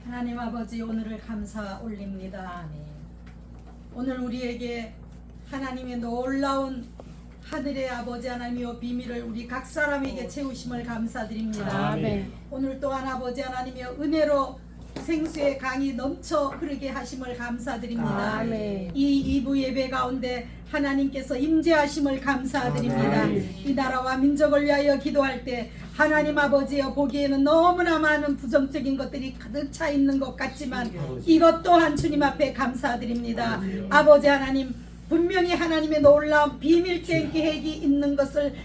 하나님 아버지, 오늘을 감사 올립니다. 오늘 우리에게 하나님의 놀라운 하늘의 아버지 하나님의 비밀을 우리 각 사람에게 채우심을 감사드립니다. 아멘. 오늘 또한 아버지 하나님의 은혜로 생수의 강이 넘쳐 흐르게 하심을 감사드립니다. 아멘. 이 2부 예배 가운데 하나님께서 임재하심을 감사드립니다. 아멘. 이 나라와 민족을 위하여 기도할 때 하나님 아버지여, 보기에는 너무나 많은 부정적인 것들이 가득 차 있는 것 같지만 이것 또한 주님 앞에 감사드립니다. 아버지 하나님, 분명히 하나님의 놀라운 비밀된 계획이 있는 것을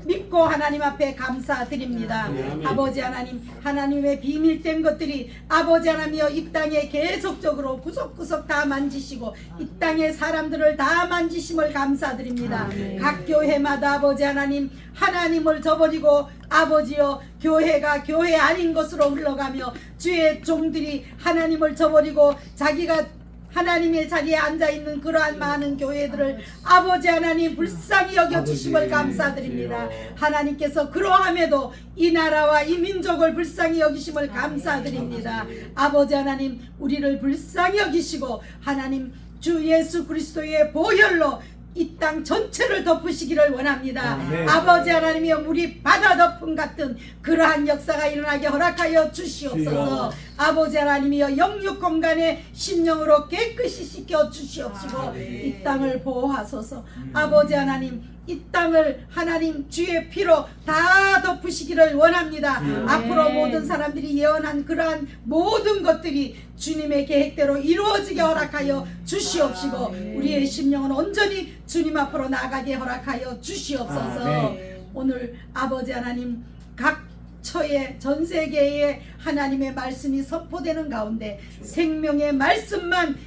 믿고 하나님 앞에 감사드립니다. 아버지 하나님, 하나님의 비밀된 것들이 아버지 하나님이여 이 땅에 계속적으로 구석구석 다 만지시고 이 땅의 사람들을 다 만지심을 감사드립니다. 각 교회마다 아버지 하나님, 하나님을 저버리고 아버지여 교회가 교회 아닌 것으로 흘러가며 주의 종들이 하나님을 저버리고 자기가 하나님의 자리에 앉아있는 그러한 많은 교회들을 아버지 하나님 불쌍히 여겨주심을 감사드립니다. 하나님께서 그러함에도 이 나라와 이 민족을 불쌍히 여기심을 감사드립니다. 아버지 하나님, 우리를 불쌍히 여기시고 하나님 주 예수 그리스도의 보혈로 이 땅 전체를 덮으시기를 원합니다. 아버지 하나님이여, 물이 바다 덮음 같은 그러한 역사가 일어나게 허락하여 주시옵소서. 아버지 하나님이여, 영육 공간에 심령으로 깨끗이 씻겨 주시옵시고 이 땅을 보호하소서. 아버지 하나님, 이 땅을 하나님 주의 피로 다 덮으시기를 원합니다. 앞으로 모든 사람들이 예언한 그러한 모든 것들이 주님의 계획대로 이루어지게 허락하여 주시옵시고 우리의 심령은 온전히 주님 앞으로 나가게 허락하여 주시옵소서. 오늘 아버지 하나님, 각 처에 전 세계에 하나님의 말씀이 선포되는 가운데 생명의 말씀만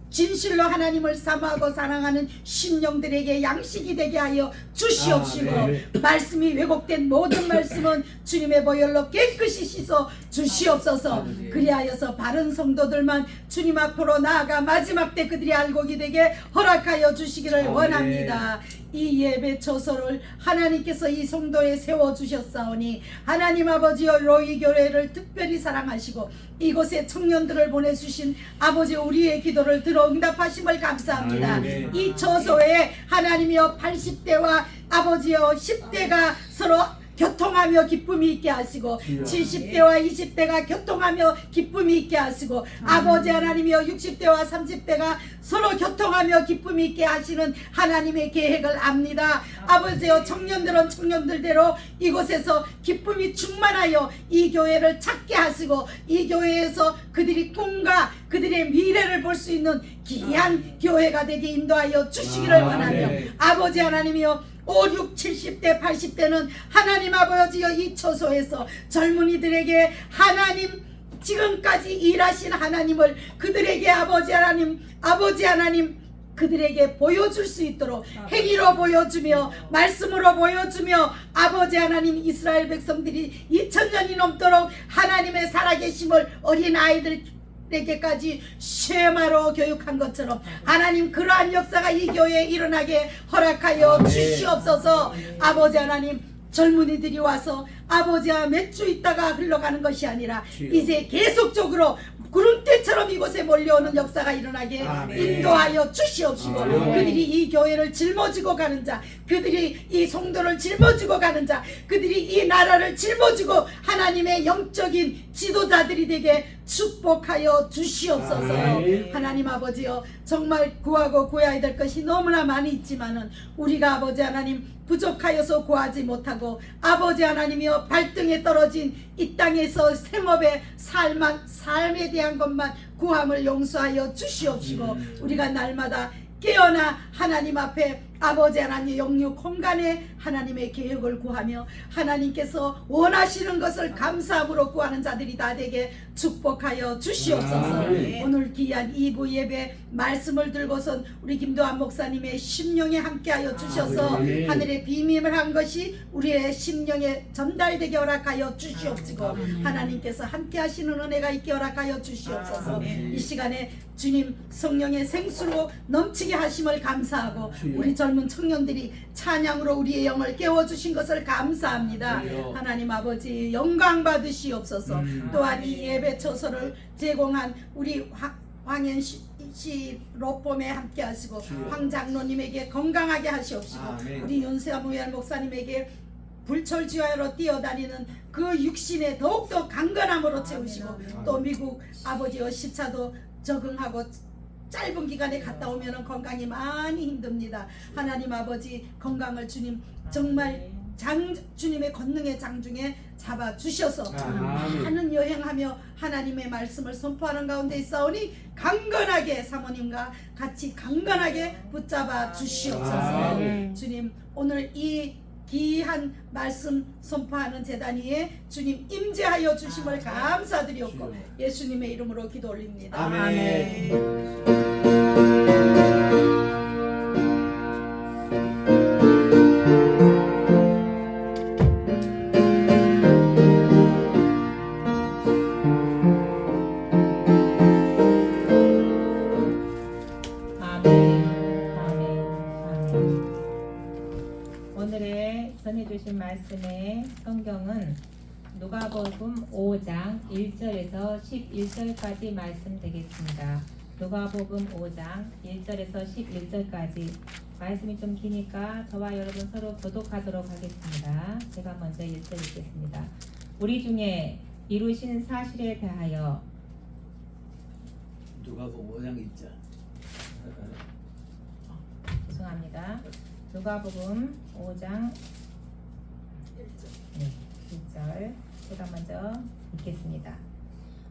진실로 하나님을 사모하고 사랑하는 심령들에게 양식이 되게 하여 주시옵시고 말씀이 왜곡된 모든 말씀은 주님의 보혈로 깨끗이 씻어 주시옵소서. 그리하여서 바른 성도들만 주님 앞으로 나아가 마지막 때 그들이 알곡이 되게 허락하여 주시기를 원합니다. 이 예배 처소를 하나님께서 이 성도에 세워주셨사오니 하나님 아버지여, 로이 교회를 특별히 사랑하시고 이곳에 청년들을 보내주신 아버지, 우리의 기도를 들어 응답하심을 감사합니다. 이 처소에 하나님이여 80대와 아버지여 10대가 서로 교통하며 기쁨이 있게 하시고 70대와 20대가 교통하며 기쁨이 있게 하시고 아버지 하나님이여 60대와 30대가 서로 교통하며 기쁨이 있게 하시는 하나님의 계획을 압니다. 아버지여, 청년들은 청년들대로 이곳에서 기쁨이 충만하여 이 교회를 찾게 하시고 이 교회에서 그들이 꿈과 그들의 미래를 볼 수 있는 귀한 교회가 되게 인도하여 주시기를 원하며 아버지 하나님이여 5, 6, 70대, 80대는 하나님 아버지여 이 처소에서 젊은이들에게 하나님 지금까지 일하신 하나님을 그들에게 아버지 하나님 그들에게 보여줄 수 있도록 행위로 보여주며 말씀으로 보여주며 아버지 하나님, 이스라엘 백성들이 2000년이 넘도록 하나님의 살아계심을 어린 아이들 에게까지 쉐마로 교육한 것처럼 하나님 그러한 역사가 이 교회에 일어나게 허락하여 주시옵소서. 아버지 하나님, 젊은이들이 와서 아버지와 몇 주 있다가 흘러가는 것이 아니라 이제 계속적으로 구름대처럼 이곳에 몰려오는 역사가 일어나게 인도하여 주시옵시고 그들이 이 교회를 짊어지고 가는 자, 그들이 이 성도를 짊어지고 가는 자, 그들이 이 나라를 짊어지고 하나님의 영적인 지도자들이 되게 축복하여 주시옵소서. 하나님 아버지여, 정말 구하고 구해야 될 것이 너무나 많이 있지만은 우리가 아버지 하나님 부족하여서 구하지 못하고 아버지 하나님이여 발등에 떨어진 이 땅에서 생업의 삶에 대한 것만 구함을 용서하여 주시옵시고 우리가 날마다 깨어나 하나님 앞에 아버지 하나님 영육 공간에 하나님의 계획을 구하며 하나님께서 원하시는 것을 감사함으로 구하는 자들이 다 되게 축복하여 주시옵소서. 오늘 귀한 2부 예배 말씀을 들고선 우리 김도환 목사님의 심령에 함께하여 주셔서 하늘의 비밀을 한 것이 우리의 심령에 전달되게 허락하여 주시옵시고 하나님께서 함께하시는 은혜가 있게 허락하여 주시옵소서. 이 시간에 주님 성령의 생수로 넘치게 하심을 감사하고 우리 젊은 청년들이 찬양으로 우리의 영을 깨워주신 것을 감사합니다. 하나님 아버지 영광 받으시옵소서. 또한 이 예배 처소를 제공한 우리 황현시 로펌에 함께 하시고 황 장로님에게 건강하게 하시옵시고 우리 윤세무엘 목사님에게 불철주야로 뛰어다니는 그 육신에 더욱더 강건함으로 채우시고 또 미국 아버지의 시차도 적응하고 짧은 기간에 갔다 오면 건강이 많이 힘듭니다. 하나님 아버지 건강을 주님 정말 주님의 권능의 장중에 잡아 주셔서 많은 여행하며 하나님의 말씀을 선포하는 가운데 있사오니 강건하게 사모님과 같이 강건하게 붙잡아 주시옵소서. 주님 오늘 이 귀한 말씀 선포하는 제단 위에 주님 임재하여 주심을 감사드리옵고 예수님의 이름으로 기도 올립니다. 아멘. 오늘의 전해주신 말씀의 성경은 누가복음 5장 1절에서 11절까지 말씀 되겠습니다. 누가복음 5장 1절에서 11절까지 말씀이 좀 기니까 저와 여러분 서로 교독하도록 하겠습니다. 제가 먼저 1절 읽겠습니다. 우리 중에 이루신 사실에 대하여 누가복음 5장 1절. 죄송합니다. 누가복음 5장 1절 제가 먼저 읽겠습니다.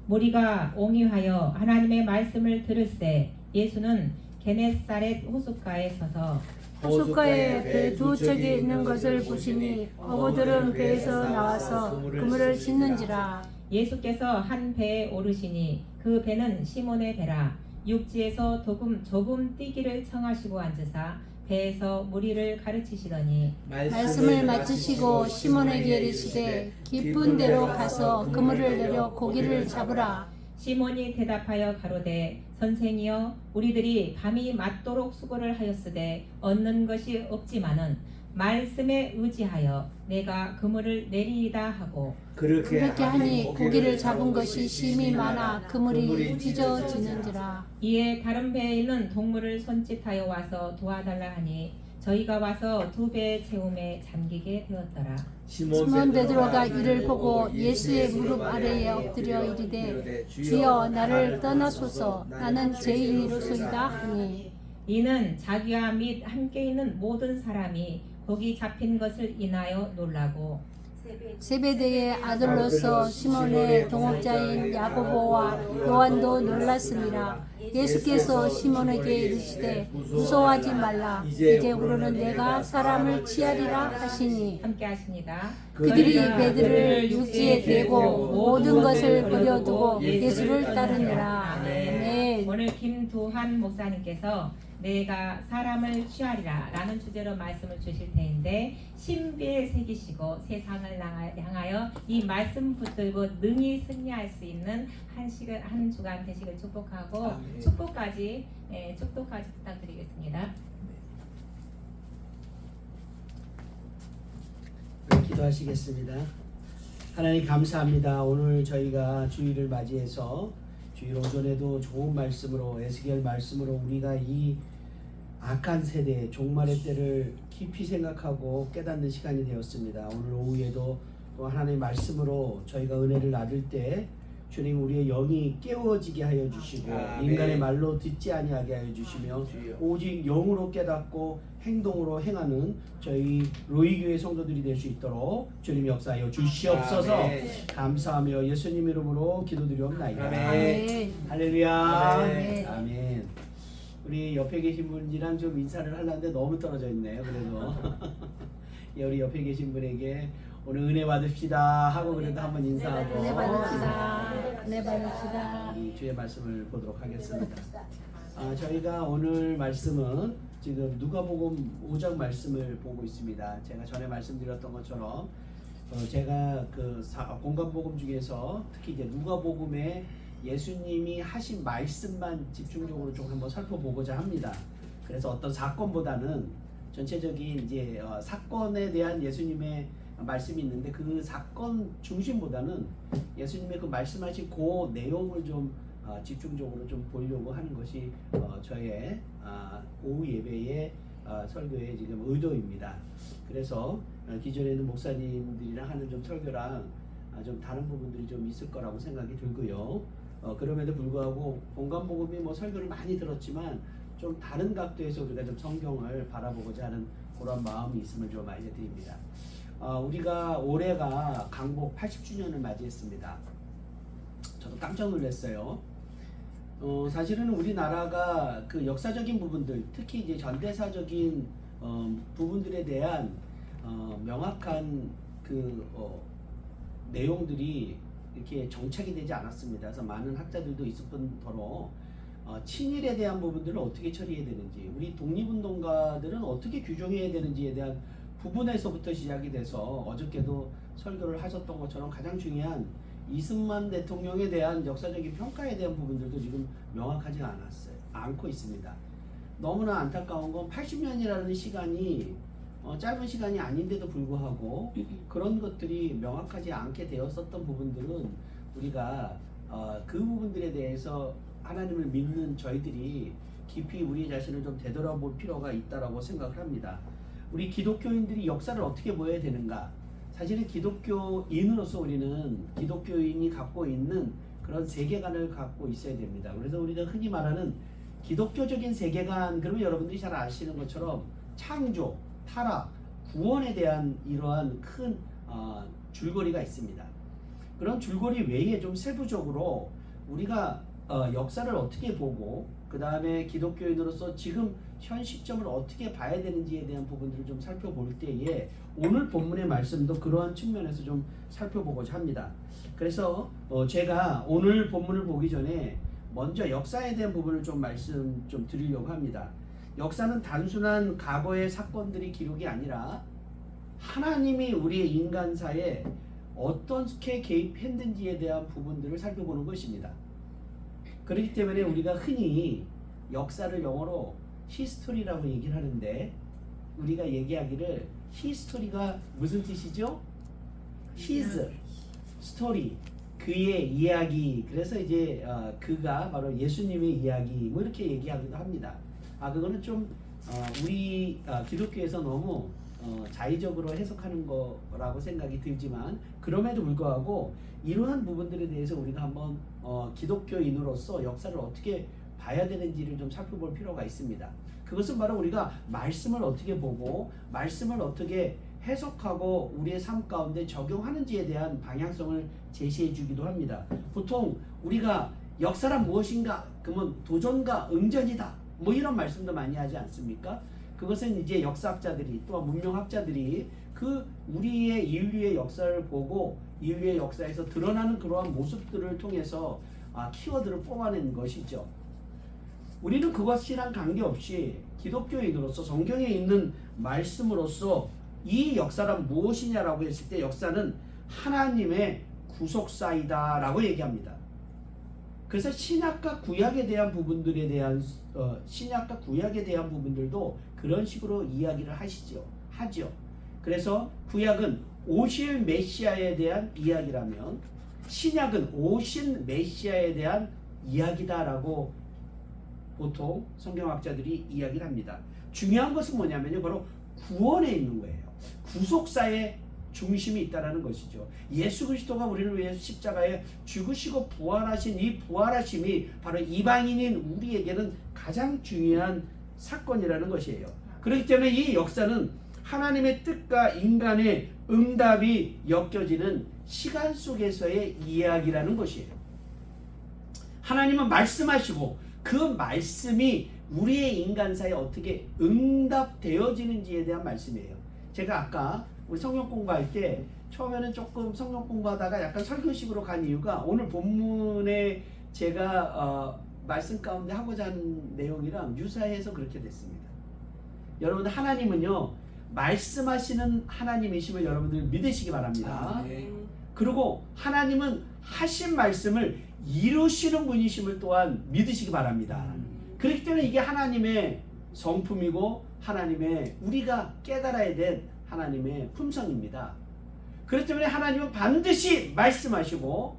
무리가 옹유하여 하나님의 말씀을 들을새 예수는 게네사렛 호숫가에 서서 호숫가에 배 두 척이 있는 것을 보시니 어부들은 배에서 나와서 그물을 씻는지라. 예수께서 한 배에 오르시니 그 배는 시몬의 배라. 육지에서 조금 뛰기를 청하시고 앉으사 배에서 무리를 가르치시더니 말씀을 마치시고 시몬에게 이르시되 깊은 데로 가서 그물을 내려 고기를 잡으라. 시몬이 대답하여 가로되 선생이여 우리들이 밤이 맞도록 수고를 하였으되 얻는 것이 없지만은 말씀에 의지하여 내가 그물을 내리이다 하고 그렇게 하니 고기를 잡은 것이 심히 많아 그물이 찢어지는지라. 이에 다른 배에 있는 동물을 손짓하여 와서 도와달라 하니 저희가 와서 두 배의 채움에 잠기게 되었더라. 시몬 베드로가 이를 보고 예수의 무릎 아래에 엎드려 이르되 주여 나를 떠나소서 나는 죄인이로소이다 하니 이는 자기와 및 함께 있는 모든 사람이 거기 잡힌 것을 인하여 놀라고 세베대의 아들로서 시몬의 동업자인 야고보와 요한도 놀랐습니다. 예수께서 시몬에게 이르시되 무서워하지 말라. 이제부로는 내가 사람을 취하리라 하시니 함께 하십니다. 그들이 배들을 육지에 대고 모든 것을 버려두고 예수를 따르니라. 아멘. 오늘 김두한 목사님께서 내가 사람을 취하리라 라는 주제로 말씀을 주실 텐데 신비에 새기시고 세상을 향하여 이 말씀 붙들고 능히 승리할 수 있는 한 주간 되시길 축복하고 축복까지 부탁드리겠습니다. 기도하시겠습니다. 하나님 감사합니다. 오늘 저희가 주일을 맞이해서 주일 오전에도 좋은 말씀으로 에스겔 말씀으로 우리가 이 악한 세대 종말의 때를 깊이 생각하고 깨닫는 시간이 되었습니다. 오늘 오후에도 또 하나님의 말씀으로 저희가 은혜를 나눌 때 주님 우리의 영이 깨워지게 하여 주시고 인간의 말로 듣지 아니하게 하여 주시며 오직 영으로 깨닫고 행동으로 행하는 저희 로이교회 성도들이 될 수 있도록 주님 역사하여 주시옵소서. 감사하며 예수님 이름으로 기도드리옵나이다. 아멘. 할렐루야. 아멘. 아멘. 우리 옆에 계신 분이랑 좀 인사를 하려는데 너무 떨어져 있네요. 그래도 예, 우리 옆에 계신 분에게 오늘 은혜 받읍시다 하고 그래도 한번 인사하고 은혜 받읍시다. 은혜 받읍시다. 주의 말씀을 보도록 하겠습니다. 저희가 오늘 말씀은 지금 누가복음 5장 말씀을 보고 있습니다. 제가 전에 말씀드렸던 것처럼 제가 그 공간복음 중에서 특히 이제 누가복음에 예수님이 하신 말씀만 집중적으로 좀 한번 살펴보고자 합니다. 그래서 어떤 사건보다는 전체적인 이제 사건에 대한 예수님의 말씀이 있는데 그 사건 중심보다는 예수님의 그 말씀하신 그 내용을 좀 집중적으로 좀 보려고 하는 것이 저의 오후 예배의 설교의 지금 의도입니다. 그래서 기존에는 목사님들이랑 하는 좀 설교랑 좀 다른 부분들이 좀 있을 거라고 생각이 들고요. 그럼에도 불구하고 본관복음이 뭐 설교를 많이 들었지만 좀 다른 각도에서 우리가 좀 성경을 바라보고자 하는 그런 마음이 있음을 좀 알려드립니다. 우리가 올해가 강복 80주년을 맞이했습니다. 저도 깜짝 놀랐어요. 사실은 우리나라가 그 역사적인 부분들, 특히 이제 전대사적인 부분들에 대한 명확한 그 내용들이 이렇게 정착이 되지 않았습니다. 그래서 많은 학자들도 있을 뿐더러 친일에 대한 부분들을 어떻게 처리해야 되는지, 우리 독립운동가들은 어떻게 규정해야 되는지에 대한 부분에서부터 시작이 돼서 어저께도 설교를 하셨던 것처럼 가장 중요한 이승만 대통령에 대한 역사적인 평가에 대한 부분들도 지금 명확하지 않고 있습니다. 너무나 안타까운 건 80년이라는 시간이 짧은 시간이 아닌데도 불구하고 그런 것들이 명확하지 않게 되었었던 부분들은 우리가 그 부분들에 대해서 하나님을 믿는 저희들이 깊이 우리 자신을 좀 되돌아볼 필요가 있다라고 생각을 합니다. 우리 기독교인들이 역사를 어떻게 보아야 되는가? 사실은 기독교인으로서 우리는 기독교인이 갖고 있는 그런 세계관을 갖고 있어야 됩니다. 그래서 우리가 흔히 말하는 기독교적인 세계관, 그러면 여러분들이 잘 아시는 것처럼 창조, 타락, 구원에 대한 이러한 큰 줄거리가 있습니다. 그런 줄거리 외에 좀 세부적으로 우리가 역사를 어떻게 보고 그 다음에 기독교인으로서 지금 현 시점을 어떻게 봐야 되는지에 대한 부분들을 좀 살펴볼 때에 오늘 본문의 말씀도 그러한 측면에서 좀 살펴보고자 합니다. 그래서 제가 오늘 본문을 보기 전에 먼저 역사에 대한 부분을 좀 말씀 좀 드리려고 합니다. 역사는 단순한 과거의 사건들이 기록이 아니라 하나님이 우리의 인간사에 어떻게 개입했는지에 대한 부분들을 살펴보는 것입니다. 그렇기 때문에 우리가 흔히 역사를 영어로 히스토리라고 얘기를 하는데, 우리가 얘기하기를 히스토리가 무슨 뜻이죠? his story, 그의 이야기. 그래서 이제 그가 바로 예수님의 이야기 뭐 이렇게 얘기하기도 합니다. 그거는 좀 우리 기독교에서 너무 자의적으로 해석하는 거라고 생각이 들지만, 그럼에도 불구하고 이러한 부분들에 대해서 우리가 한번 기독교인으로서 역사를 어떻게 봐야 되는지를 좀 살펴볼 필요가 있습니다. 그것은 바로 우리가 말씀을 어떻게 보고 말씀을 어떻게 해석하고 우리의 삶 가운데 적용하는지에 대한 방향성을 제시해 주기도 합니다. 보통 우리가 역사란 무엇인가? 그러면 도전과 응전이다. 뭐 이런 말씀도 많이 하지 않습니까? 그것은 이제 역사학자들이 또한 문명학자들이 그 우리의 인류의 역사를 보고 인류의 역사에서 드러나는 그러한 모습들을 통해서 키워드를 뽑아낸 것이죠. 우리는 그것이랑 관계없이 기독교인으로서 성경에 있는 말씀으로서 이 역사란 무엇이냐라고 했을 때 역사는 하나님의 구속사이다 라고 얘기합니다. 그래서 신약과 구약에 대한 부분들에 대한 신약과 구약에 대한 부분들도 그런 식으로 이야기를 하죠. 그래서 구약은 오실 메시아에 대한 이야기라면 신약은 오신 메시아에 대한 이야기다라고 보통 성경학자들이 이야기를 합니다. 중요한 것은 뭐냐면요, 바로 구원에 있는 거예요. 구속사의 중심이 있다라는 것이죠. 예수 그리스도가 우리를 위해서 십자가에 죽으시고 부활하신 이 부활하심이 바로 이방인인 우리에게는 가장 중요한 사건이라는 것이에요. 그렇기 때문에 이 역사는 하나님의 뜻과 인간의 응답이 엮여지는 시간 속에서의 이야기라는 것이에요. 하나님은 말씀하시고 그 말씀이 우리의 인간사에 어떻게 응답되어지는지에 대한 말씀이에요. 제가 아까 우리 성경 공부할 때 처음에는 조금 성경 공부하다가 약간 설교식으로 간 이유가 오늘 본문에 제가 말씀 가운데 하고자 하는 내용이랑 유사해서 그렇게 됐습니다. 여러분들, 하나님은요 말씀하시는 하나님이심을 여러분들 믿으시기 바랍니다. 그리고 하나님은 하신 말씀을 이루시는 분이심을 또한 믿으시기 바랍니다. 그렇기 때문에 이게 하나님의 성품이고 하나님의 우리가 깨달아야 될 하나님의 품성입니다. 그렇기 때문에 하나님은 반드시 말씀하시고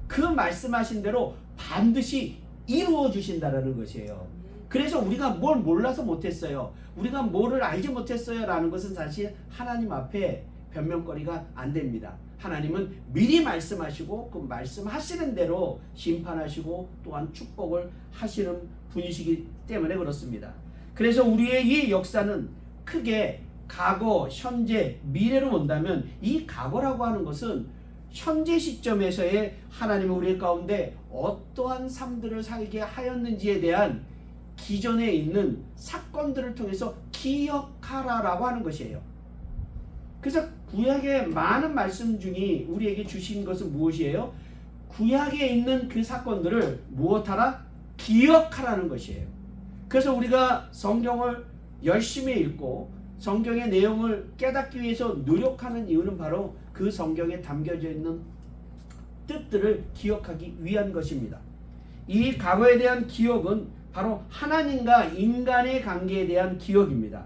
그 말씀하신 대로 반드시 이루어 주신다라는 것이에요. 그래서 우리가 뭘 몰라서 못했어요, 우리가 뭐를 알지 못했어요 라는 것은 사실 하나님 앞에 변명거리가 안 됩니다. 하나님은 미리 말씀하시고 그 말씀하시는 대로 심판하시고 또한 축복을 하시는 분이시기 때문에 그렇습니다. 그래서 우리의 이 역사는 크게 과거, 현재, 미래로 본다면 이 과거라고 하는 것은 현재 시점에서의 하나님은 우리 가운데 어떠한 삶들을 살게 하였는지에 대한 기존에 있는 사건들을 통해서 기억하라라고 하는 것이에요. 그래서 구약의 많은 말씀 중에 우리에게 주신 것은 무엇이에요? 구약에 있는 그 사건들을 무엇하라? 기억하라는 것이에요. 그래서 우리가 성경을 열심히 읽고 성경의 내용을 깨닫기 위해서 노력하는 이유는 바로 그 성경에 담겨져 있는 뜻들을 기억하기 위한 것입니다. 이 과거에 대한 기억은 바로 하나님과 인간의 관계에 대한 기억입니다.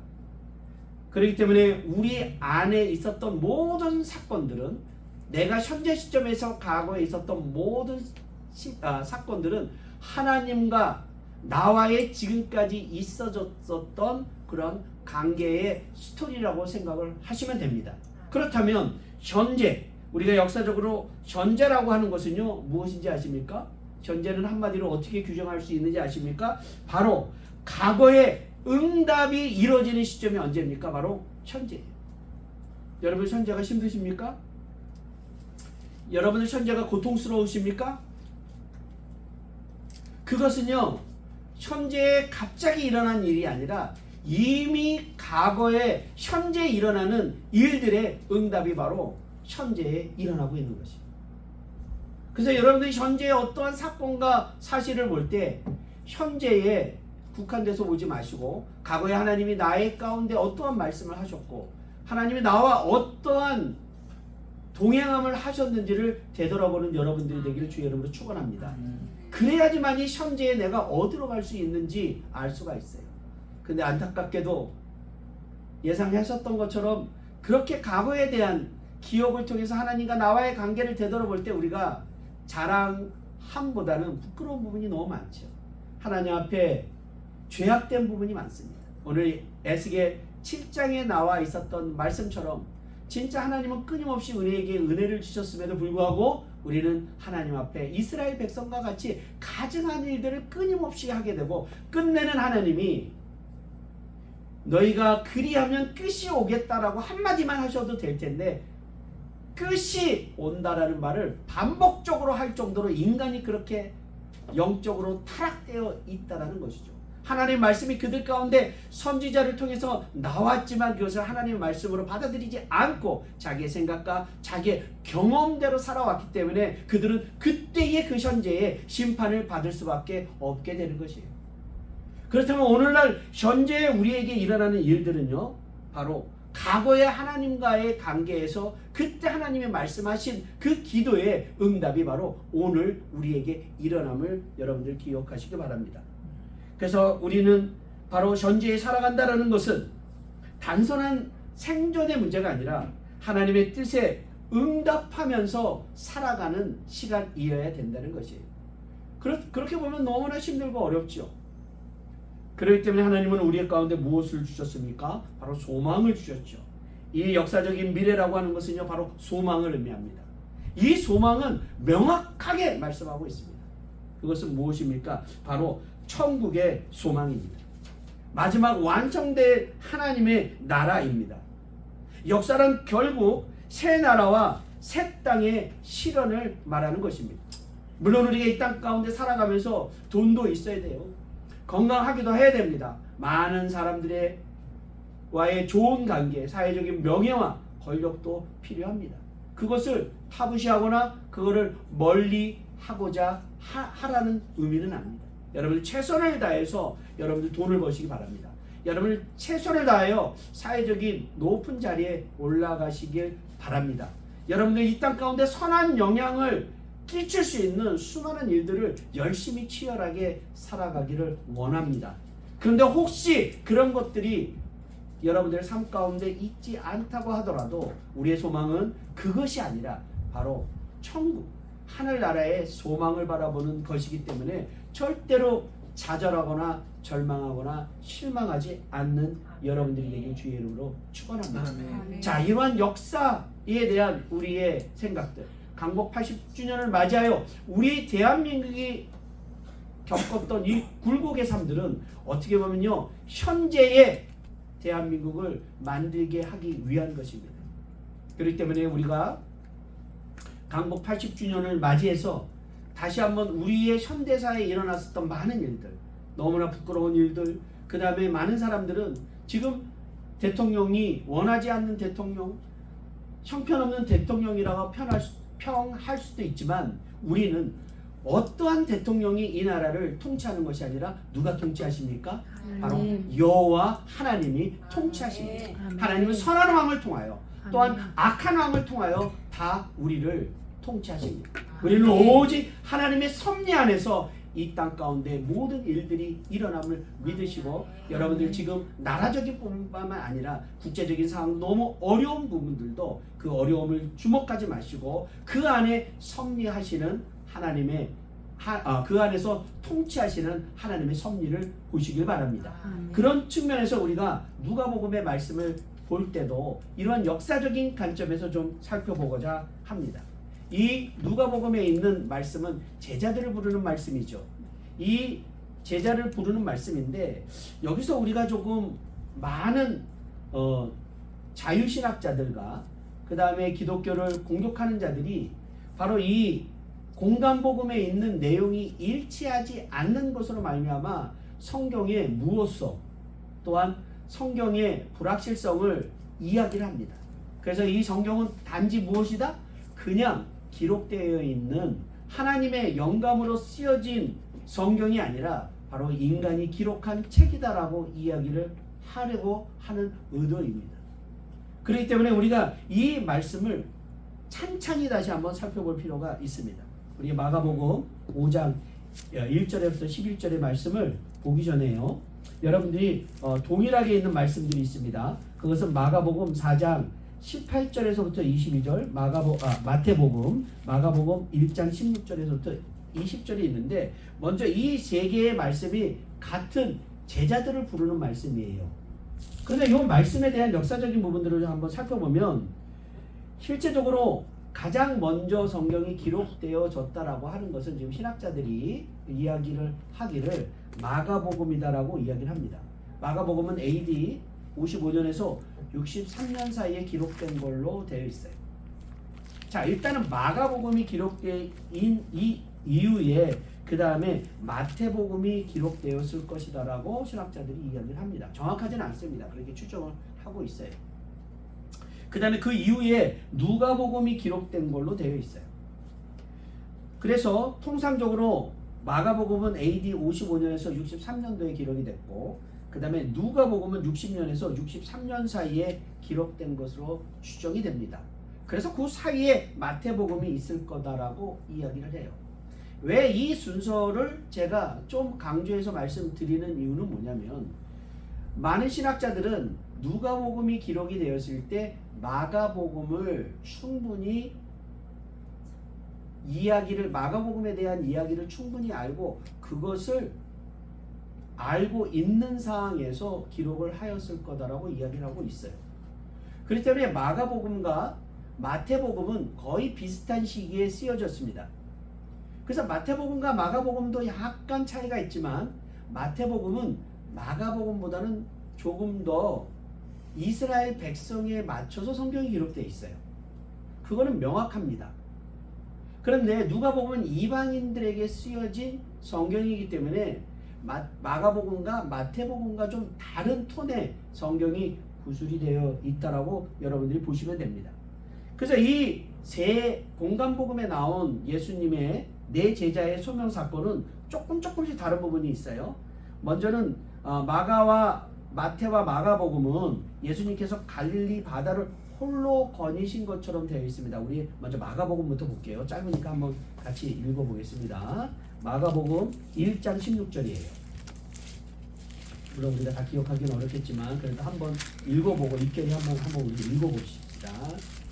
그렇기 때문에 우리 안에 있었던 모든 사건들은, 내가 현재 시점에서 과거에 있었던 모든 사건들은 하나님과 나와의 지금까지 있어졌었던 그런 관계의 스토리라고 생각을 하시면 됩니다. 그렇다면 현재, 우리가 역사적으로 현재라고 하는 것은요 무엇인지 아십니까? 현재는 한마디로 어떻게 규정할 수 있는지 아십니까? 바로 과거의 응답이 이루어지는 시점이 언제입니까? 바로 현재예요. 여러분 현재가 힘드십니까? 여러분들 현재가 고통스러우십니까? 그것은요 현재에 갑자기 일어난 일이 아니라 이미 과거에 현재 일어나는 일들의 응답이 바로 현재에 일어나고 있는 것입니다. 그래서 여러분들이 현재의 어떠한 사건과 사실을 볼 때 현재에 국한돼서 보지 마시고 과거에 하나님이 나의 가운데 어떠한 말씀을 하셨고 하나님이 나와 어떠한 동행함을 하셨는지를 되돌아보는 여러분들이 되기를 주의 이름으로 축원합니다. 그래야지만이 현재에 내가 어디로 갈 수 있는지 알 수가 있어요. 근데 안타깝게도 예상하셨던 것처럼 그렇게 과거에 대한 기억을 통해서 하나님과 나와의 관계를 되돌아볼 때 우리가 자랑함보다는 부끄러운 부분이 너무 많죠. 하나님 앞에 죄악된 부분이 많습니다. 오늘 에스겔 7장에 나와 있었던 말씀처럼 진짜 하나님은 끊임없이 우리에게 은혜를 주셨음에도 불구하고 우리는 하나님 앞에 이스라엘 백성과 같이 가증한 일들을 끊임없이 하게 되고 끝내는 하나님이 너희가 그리하면 끝이 오겠다라고 한마디만 하셔도 될 텐데 끝이 온다라는 말을 반복적으로 할 정도로 인간이 그렇게 영적으로 타락되어 있다라는 것이죠. 하나님의 말씀이 그들 가운데 선지자를 통해서 나왔지만 그것을 하나님의 말씀으로 받아들이지 않고 자기의 생각과 자기의 경험대로 살아왔기 때문에 그들은 그때의 그 현재에 심판을 받을 수밖에 없게 되는 것이에요. 그렇다면 오늘날 현재에 우리에게 일어나는 일들은요 바로 과거의 하나님과의 관계에서 그때 하나님이 말씀하신 그 기도의 응답이 바로 오늘 우리에게 일어남을 여러분들 기억하시기 바랍니다. 그래서 우리는 바로 현재에 살아간다는 것은 단순한 생존의 문제가 아니라 하나님의 뜻에 응답하면서 살아가는 시간이어야 된다는 것이에요. 그렇게 보면 너무나 힘들고 어렵죠. 그렇기 때문에 하나님은 우리 가운데 무엇을 주셨습니까? 바로 소망을 주셨죠. 이 역사적인 미래라고 하는 것은요 바로 소망을 의미합니다. 이 소망은 명확하게 말씀하고 있습니다. 그것은 무엇입니까? 바로 천국의 소망입니다. 마지막 완성될 하나님의 나라입니다. 역사는 결국 새 나라와 새 땅의 실현을 말하는 것입니다. 물론 우리가 이 땅 가운데 살아가면서 돈도 있어야 돼요. 건강하기도 해야 됩니다. 많은 사람들의 와의 좋은 관계, 사회적인 명예와 권력도 필요합니다. 그것을 타부시하거나 그거를 멀리 하고자 하라는 의미는 아닙니다. 여러분 최선을 다해서 여러분들 돈을 버시기 바랍니다. 여러분 최선을 다하여 사회적인 높은 자리에 올라가시길 바랍니다. 여러분들 이 땅 가운데 선한 영향을 끼칠 수 있는 수많은 일들을 열심히 치열하게 살아가기를 원합니다. 그런데 혹시 그런 것들이 여러분들의 삶 가운데 있지 않다고 하더라도 우리의 소망은 그것이 아니라 바로 천국, 하늘나라의 소망을 바라보는 것이기 때문에 절대로 좌절하거나 절망하거나 실망하지 않는 여러분들이 되길 주의 이름으로 축원합니다. 아멘. 자, 이러한 역사에 대한 우리의 생각들, 강복 80주년을 맞이하여 우리 대한민국이 겪었던 이 굴곡의 삶들은 어떻게 보면요, 현재의 대한민국을 만들게 하기 위한 것입니다. 그렇기 때문에 우리가 강복 80주년을 맞이해서 다시 한번 우리의 현대사에 일어났었던 많은 일들, 너무나 부끄러운 일들, 그 다음에 많은 사람들은 지금 대통령이 원하지 않는 대통령, 형편없는 대통령이라고 평할 수도 있지만 우리는 어떠한 대통령이 이 나라를 통치하는 것이 아니라 누가 통치하십니까? 바로 여호와 하나님이 통치하십니다. 하나님은 선한 왕을 통하여 또한 악한 왕을 통하여 다 우리를 통치하십니다. 우리는 오직 하나님의 섭리 안에서 이 땅 가운데 모든 일들이 일어남을 믿으시고, 여러분들 지금 나라적인 부분뿐만 아니라 국제적인 상황 너무 어려운 부분들도 그 어려움을 주목하지 마시고 그 안에 섭리하시는 하나님의 그 안에서 통치하시는 하나님의 섭리를 보시길 바랍니다. 그런 측면에서 우리가 누가복음의 말씀을 볼 때도 이러한 역사적인 관점에서 좀 살펴보고자 합니다. 이 누가복음에 있는 말씀은 제자들을 부르는 말씀이죠. 이 제자를 부르는 말씀인데 여기서 우리가 조금 많은 자유신학자들과 그 다음에 기독교를 공격하는 자들이 바로 이 공간복음에 있는 내용이 일치하지 않는 것으로 말미암아 성경의 무호성 또한 성경의 불확실성을 이야기를 합니다. 그래서 이 성경은 단지 무엇이다? 그냥 기록되어 있는 하나님의 영감으로 쓰여진 성경이 아니라 바로 인간이 기록한 책이다라고 이야기를 하려고 하는 의도입니다. 그렇기 때문에 우리가 이 말씀을 찬찬히 다시 한번 살펴볼 필요가 있습니다. 우리 마가복음 5장 1절에부터 11절의 말씀을 보기 전에요, 여러분들이 동일하게 있는 말씀들이 있습니다. 그것은 마가복음 4장 18절에서부터 22절, 마태복음, 마가복음 1장 16절에서부터 20절이 있는데, 먼저 이 세 개의 말씀이 같은 제자들을 부르는 말씀이에요. 그런데 이 말씀에 대한 역사적인 부분들을 한번 살펴보면 실제적으로 가장 먼저 성경이 기록되어졌다라고 하는 것은 지금 신학자들이 이야기를 하기를 마가복음이다라고 이야기를 합니다. 마가복음은 AD 55년에서 63년 사이에 기록된 걸로 되어 있어요. 자, 일단은 마가복음이 기록된 이 이후에 그 다음에 마태복음이 기록되었을 것이다라고 신학자들이 이야기를 합니다. 정확하지는 않습니다. 그렇게 추정을 하고 있어요. 그 다음에 그 이후에 누가복음이 기록된 걸로 되어 있어요. 그래서 통상적으로 마가복음은 AD 55년에서 63년도에 기록이 됐고, 그 다음에 누가복음은 60년에서 63년 사이에 기록된 것으로 추정이 됩니다. 그래서 그 사이에 마태복음이 있을 거다라고 이야기를 해요. 왜 이 순서를 제가 좀 강조해서 말씀드리는 이유는 뭐냐면, 많은 신학자들은 누가복음이 기록이 되었을 때 마가복음을 충분히 마가복음에 대한 이야기를 충분히 알고 그것을 알고 있는 상황에서 기록을 하였을 거다라고 이야기를 하고 있어요. 그렇기 때문에 마가복음과 마태복음은 거의 비슷한 시기에 쓰여졌습니다. 그래서 마태복음과 마가복음도 약간 차이가 있지만 마태복음은 마가복음보다는 조금 더 이스라엘 백성에 맞춰서 성경이 기록되어 있어요. 그거는 명확합니다. 그런데 누가복음은 이방인들에게 쓰여진 성경이기 때문에 마가복음과 마태복음과 좀 다른 톤의 성경이 구술이 되어 있다라고 여러분들이 보시면 됩니다. 그래서 이 세 공간복음에 나온 예수님의 네 제자의 소명 사건은 조금씩 다른 부분이 있어요. 먼저는 마태와 마가복음은 예수님께서 갈릴리 바다를 홀로 거니신 것처럼 되어 있습니다. 우리 먼저 마가복음부터 볼게요. 짧으니까 한번 같이 읽어보겠습니다. 마가복음 1장 16절이에요. 물론 우리가 다 기억하기는 어렵겠지만 그래도 한번 읽어보고 입결이 한번 우리 읽어봅시다.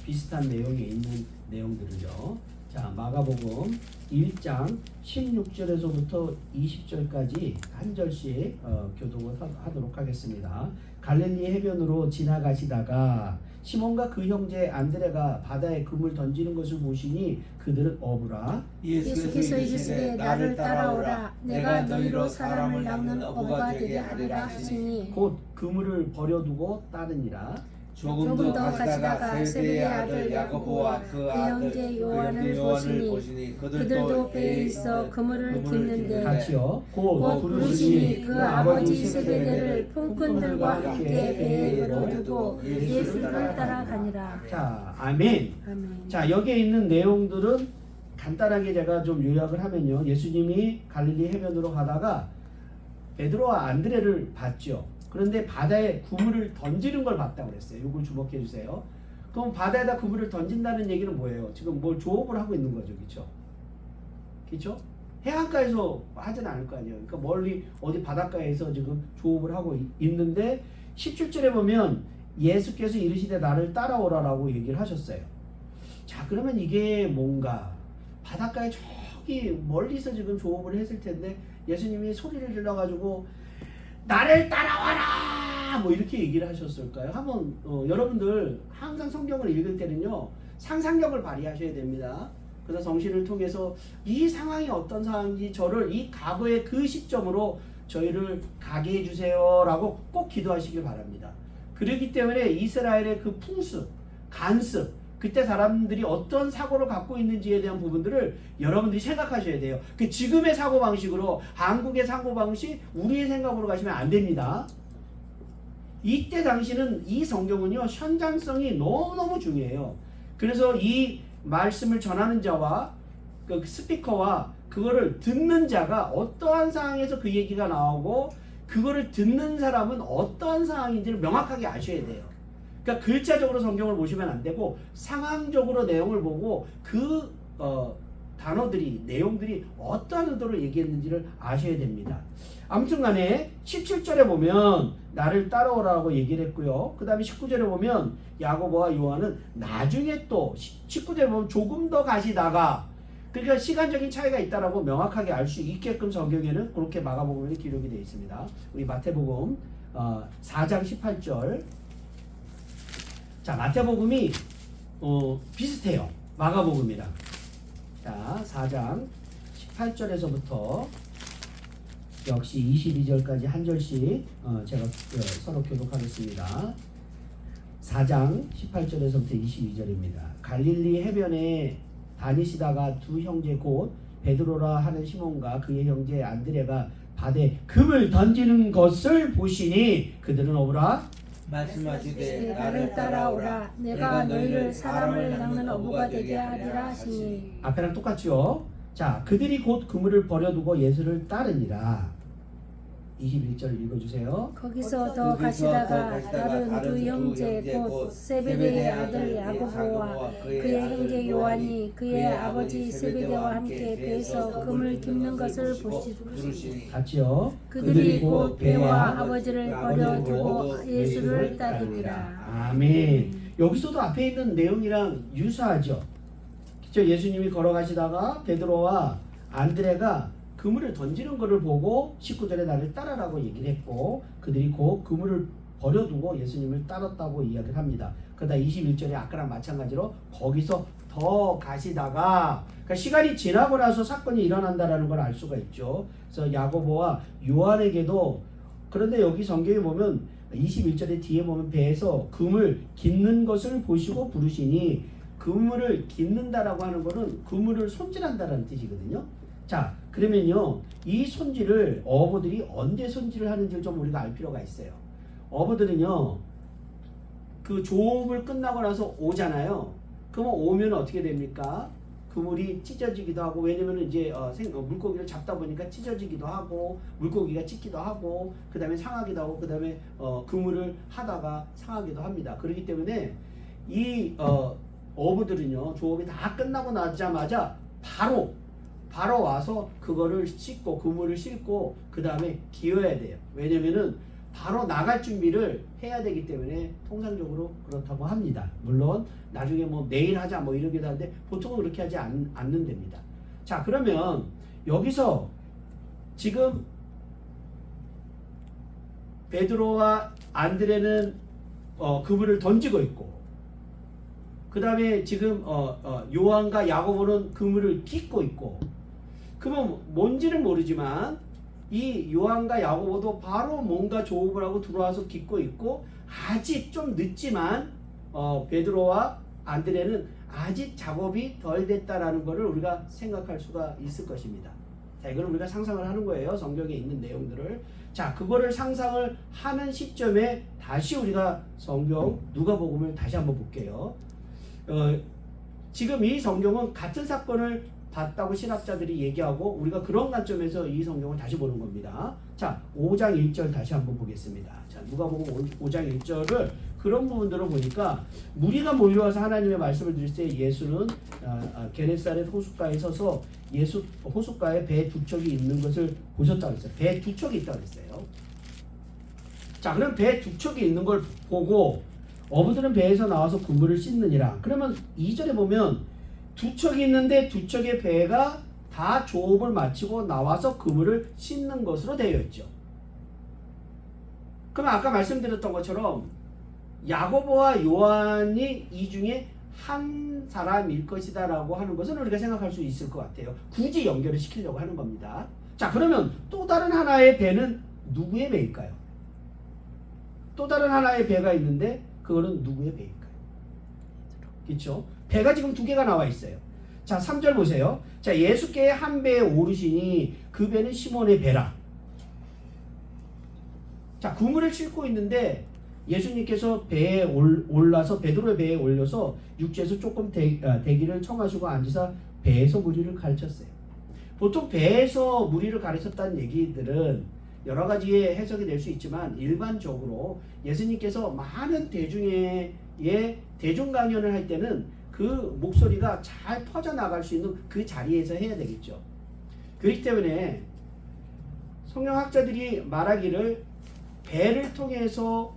비슷한 내용이 있는 내용들을요. 자, 마가복음 1장 16절에서부터 20절까지 한 절씩 교독을 하도록 하겠습니다. 갈릴리 해변으로 지나가시다가 시몬과 그 형제 안드레가 바다에 금을 던지는 것을 보시니 그들은 어부라. 예수께서 이르시되 나를 따라오라. 내가 너희로 사람을 낚는 어부가 되게 하리라 하시니 곧 그물을 버려두고 따르니라. 조금 더 가시다가 세베의 아들 야고보와 그 아들 형제 요한을 보시니 그들도 배에 있어 그물을 깁는데 같이요. 곧 곧 부르시니 부르시니 그 아버지 세베대를 품꾼들과 함께 배에 걸어두고 예수를 따라가니라. 자, 아멘. 아멘. 자, 여기에 있는 내용들은 간단하게 제가 좀 요약을 하면요. 예수님이 갈릴리 해변으로 가다가 베드로와 안드레를 봤죠. 그런데 바다에 그물을 던지는 걸 봤다고 그랬어요. 이걸 주목해 주세요. 그럼 바다에다 그물을 던진다는 얘기는 뭐예요? 지금 뭘 조업을 하고 있는 거죠. 그렇죠? 그렇죠? 해안가에서 하진 않을 거 아니에요. 그러니까 멀리 어디 바닷가에서 지금 조업을 하고 있는데 17절에 보면 예수께서 이르시되 나를 따라오라라고 얘기를 하셨어요. 자, 그러면 이게 뭔가 바닷가에 저기 멀리서 지금 조업을 했을 텐데 예수님이 소리를 질러가지고 나를 따라와라 뭐 이렇게 얘기를 하셨을까요? 한번 여러분들 항상 성경을 읽을 때는요 상상력을 발휘하셔야 됩니다. 그래서 성신을 통해서 이 상황이 어떤 상황인지 저를 이 과거의 그 시점으로 저희를 가게 해주세요 라고 꼭 기도하시길 바랍니다. 그렇기 때문에 이스라엘의 그 풍습, 간습, 그때 사람들이 어떤 사고를 갖고 있는지에 대한 부분들을 여러분들이 생각하셔야 돼요. 그 지금의 사고방식으로 한국의 사고방식, 우리의 생각으로 가시면 안 됩니다. 이때 당시는 이 성경은요 현장성이 너무너무 중요해요. 그래서 이 말씀을 전하는 자와 그 스피커와 그거를 듣는 자가 어떠한 상황에서 그 얘기가 나오고 그거를 듣는 사람은 어떠한 상황인지를 명확하게 아셔야 돼요. 그러니까 글자적으로 성경을 보시면 안 되고 상황적으로 내용을 보고 그 단어들이 내용들이 어떠한 의도로 얘기했는지를 아셔야 됩니다. 아무튼 간에 17절에 보면 나를 따라오라고 얘기를 했고요. 그 다음에 19절에 보면 야고보와 요한은 나중에 또 19절에 보면 조금 더 가시다가 그러니까 시간적인 차이가 있다라고 명확하게 알 수 있게끔 성경에는 그렇게 마가복음에 기록이 되어 있습니다. 우리 마태복음 4장 18절. 자, 마태복음이 비슷해요. 마가복음이랑. 자, 4장 18절에서부터 역시 22절까지 한 절씩 제가 서로 교독하겠습니다. 4장 18절에서부터 22절입니다. 갈릴리 해변에 다니시다가 두 형제 곧 베드로라 하는 시몬과 그의 형제 안드레가 바다에 금을 던지는 것을 보시니 그들은 어부라 말씀하시되 나를 따라오라. 내가 너희를 사람을 낚는 어부가 되게 하리라 하시니. 앞에랑 똑같죠. 자, 그들이 곧 그물을 버려두고 예수를 따르니라. 21절 읽어주세요. 거기서 더 가시다가 다른 두 형제 곧 세베대의 아들 야고보와 그의 형제 요한이 그의 아버지 세베대와 함께 배에서 금을 깁는 것을 보시니 같이요. 그들이 곧 배와 아버지를 버려두고 예수를 따르니라. 아멘. 여기서도 앞에 있는 내용이랑 유사하죠. 그렇죠? 예수님이 걸어가시다가 베드로와 안드레가 그물을 던지는 것을 보고 19절에 나를 따라라고 얘기를 했고 그들이 곧 그물을 버려두고 예수님을 따랐다고 이야기를 합니다. 그러다 21절에 아까랑 마찬가지로 거기서 더 가시다가 그러니까 시간이 지나고 나서 사건이 일어난다라는 걸 알 수가 있죠. 그래서 야고보와 요한에게도 그런데 여기 성경에 보면 21절에 뒤에 보면 배에서 금을 깃는 것을 보시고 부르시니 그물을 깃는다라고 하는 것은 그물을 손질한다라는 뜻이거든요. 자, 그러면요 이 손질을 어부들이 언제 손질을 하는지를 좀 우리가 알 필요가 있어요. 어부들은요 그 조업을 끝나고 나서 오잖아요. 그러면 오면 어떻게 됩니까? 그물이 찢어지기도 하고 왜냐면 이제 물고기를 잡다 보니까 찢어지기도 하고 물고기가 찢기도 하고 그 다음에 상하기도 하고 그 다음에 그물을 하다가 상하기도 합니다. 그렇기 때문에 이 어부들은요 조업이 다 끝나고 나자마자 바로 와서 그거를 씻고 그물을 씻고 그 다음에 기어야 돼요. 왜냐면은 바로 나갈 준비를 해야 되기 때문에 통상적으로 그렇다고 합니다. 물론 나중에 뭐 내일 하자 뭐 이러기도 하는데 보통은 그렇게 하지 않는답니다. 자, 그러면 여기서 지금 베드로와 안드레는 그물을 던지고 있고, 그 다음에 지금 요한과 야고보는 그물을 깃고 있고, 그러면 뭔지는 모르지만 이 요한과 야고보도 바로 뭔가 조업을 하고 들어와서 깃고 있고, 아직 좀 늦지만 베드로와 안드레는 아직 작업이 덜 됐다라는 것을 우리가 생각할 수가 있을 것입니다. 자, 이걸 우리가 상상을 하는 거예요. 성경에 있는 내용들을. 자, 그거를 상상을 하는 시점에 다시 우리가 성경 누가복음을 다시 한번 볼게요. 지금 이 성경은 같은 사건을 봤다고 신학자들이 얘기하고, 우리가 그런 관점에서 이 성경을 다시 보는 겁니다. 자, 5장 1절 다시 한번 보겠습니다. 자, 누가복음 5장 1절을 그런 부분들을 보니까, 무리가 몰려와서 하나님의 말씀을 들을 때 예수는 게네사렛 호숫가에 서서 호숫가에 배 두 척이 있는 것을 보셨다고 했어요. 배 두 척이 있다고 했어요. 자, 그럼 배 두 척이 있는 걸 보고 어부들은 배에서 나와서 그물을 씻느니라. 그러면 2절에 보면 두 척이 있는데 두 척의 배가 다 조업을 마치고 나와서 그물을 씻는 것으로 되어 있죠. 그럼 아까 말씀드렸던 것처럼 야고보와 요한이 이 중에 한 사람일 것이다 라고 하는 것은 우리가 생각할 수 있을 것 같아요. 굳이 연결을 시키려고 하는 겁니다. 자, 그러면 또 다른 하나의 배는 누구의 배일까요? 또 다른 하나의 배가 있는데 그거는 누구의 배일까요? 그렇죠? 배가 지금 두 개가 나와 있어요. 자, 3절 보세요. 자, 예수께 한 배에 오르시니 그 배는 시몬의 배라. 자, 그물을 싣고 있는데 예수님께서 배에 올라서 베드로의 배에 올려서 육지에서 조금 대기를 청하시고 앉으사 배에서 무리를 가르쳤어요. 보통 배에서 무리를 가르쳤다는 얘기들은 여러 가지의 해석이 될 수 있지만, 일반적으로 예수님께서 많은 대중의 대중 강연을 할 때는 그 목소리가 잘 퍼져나갈 수 있는 그 자리에서 해야 되겠죠. 그렇기 때문에 성경학자들이 말하기를 배를 통해서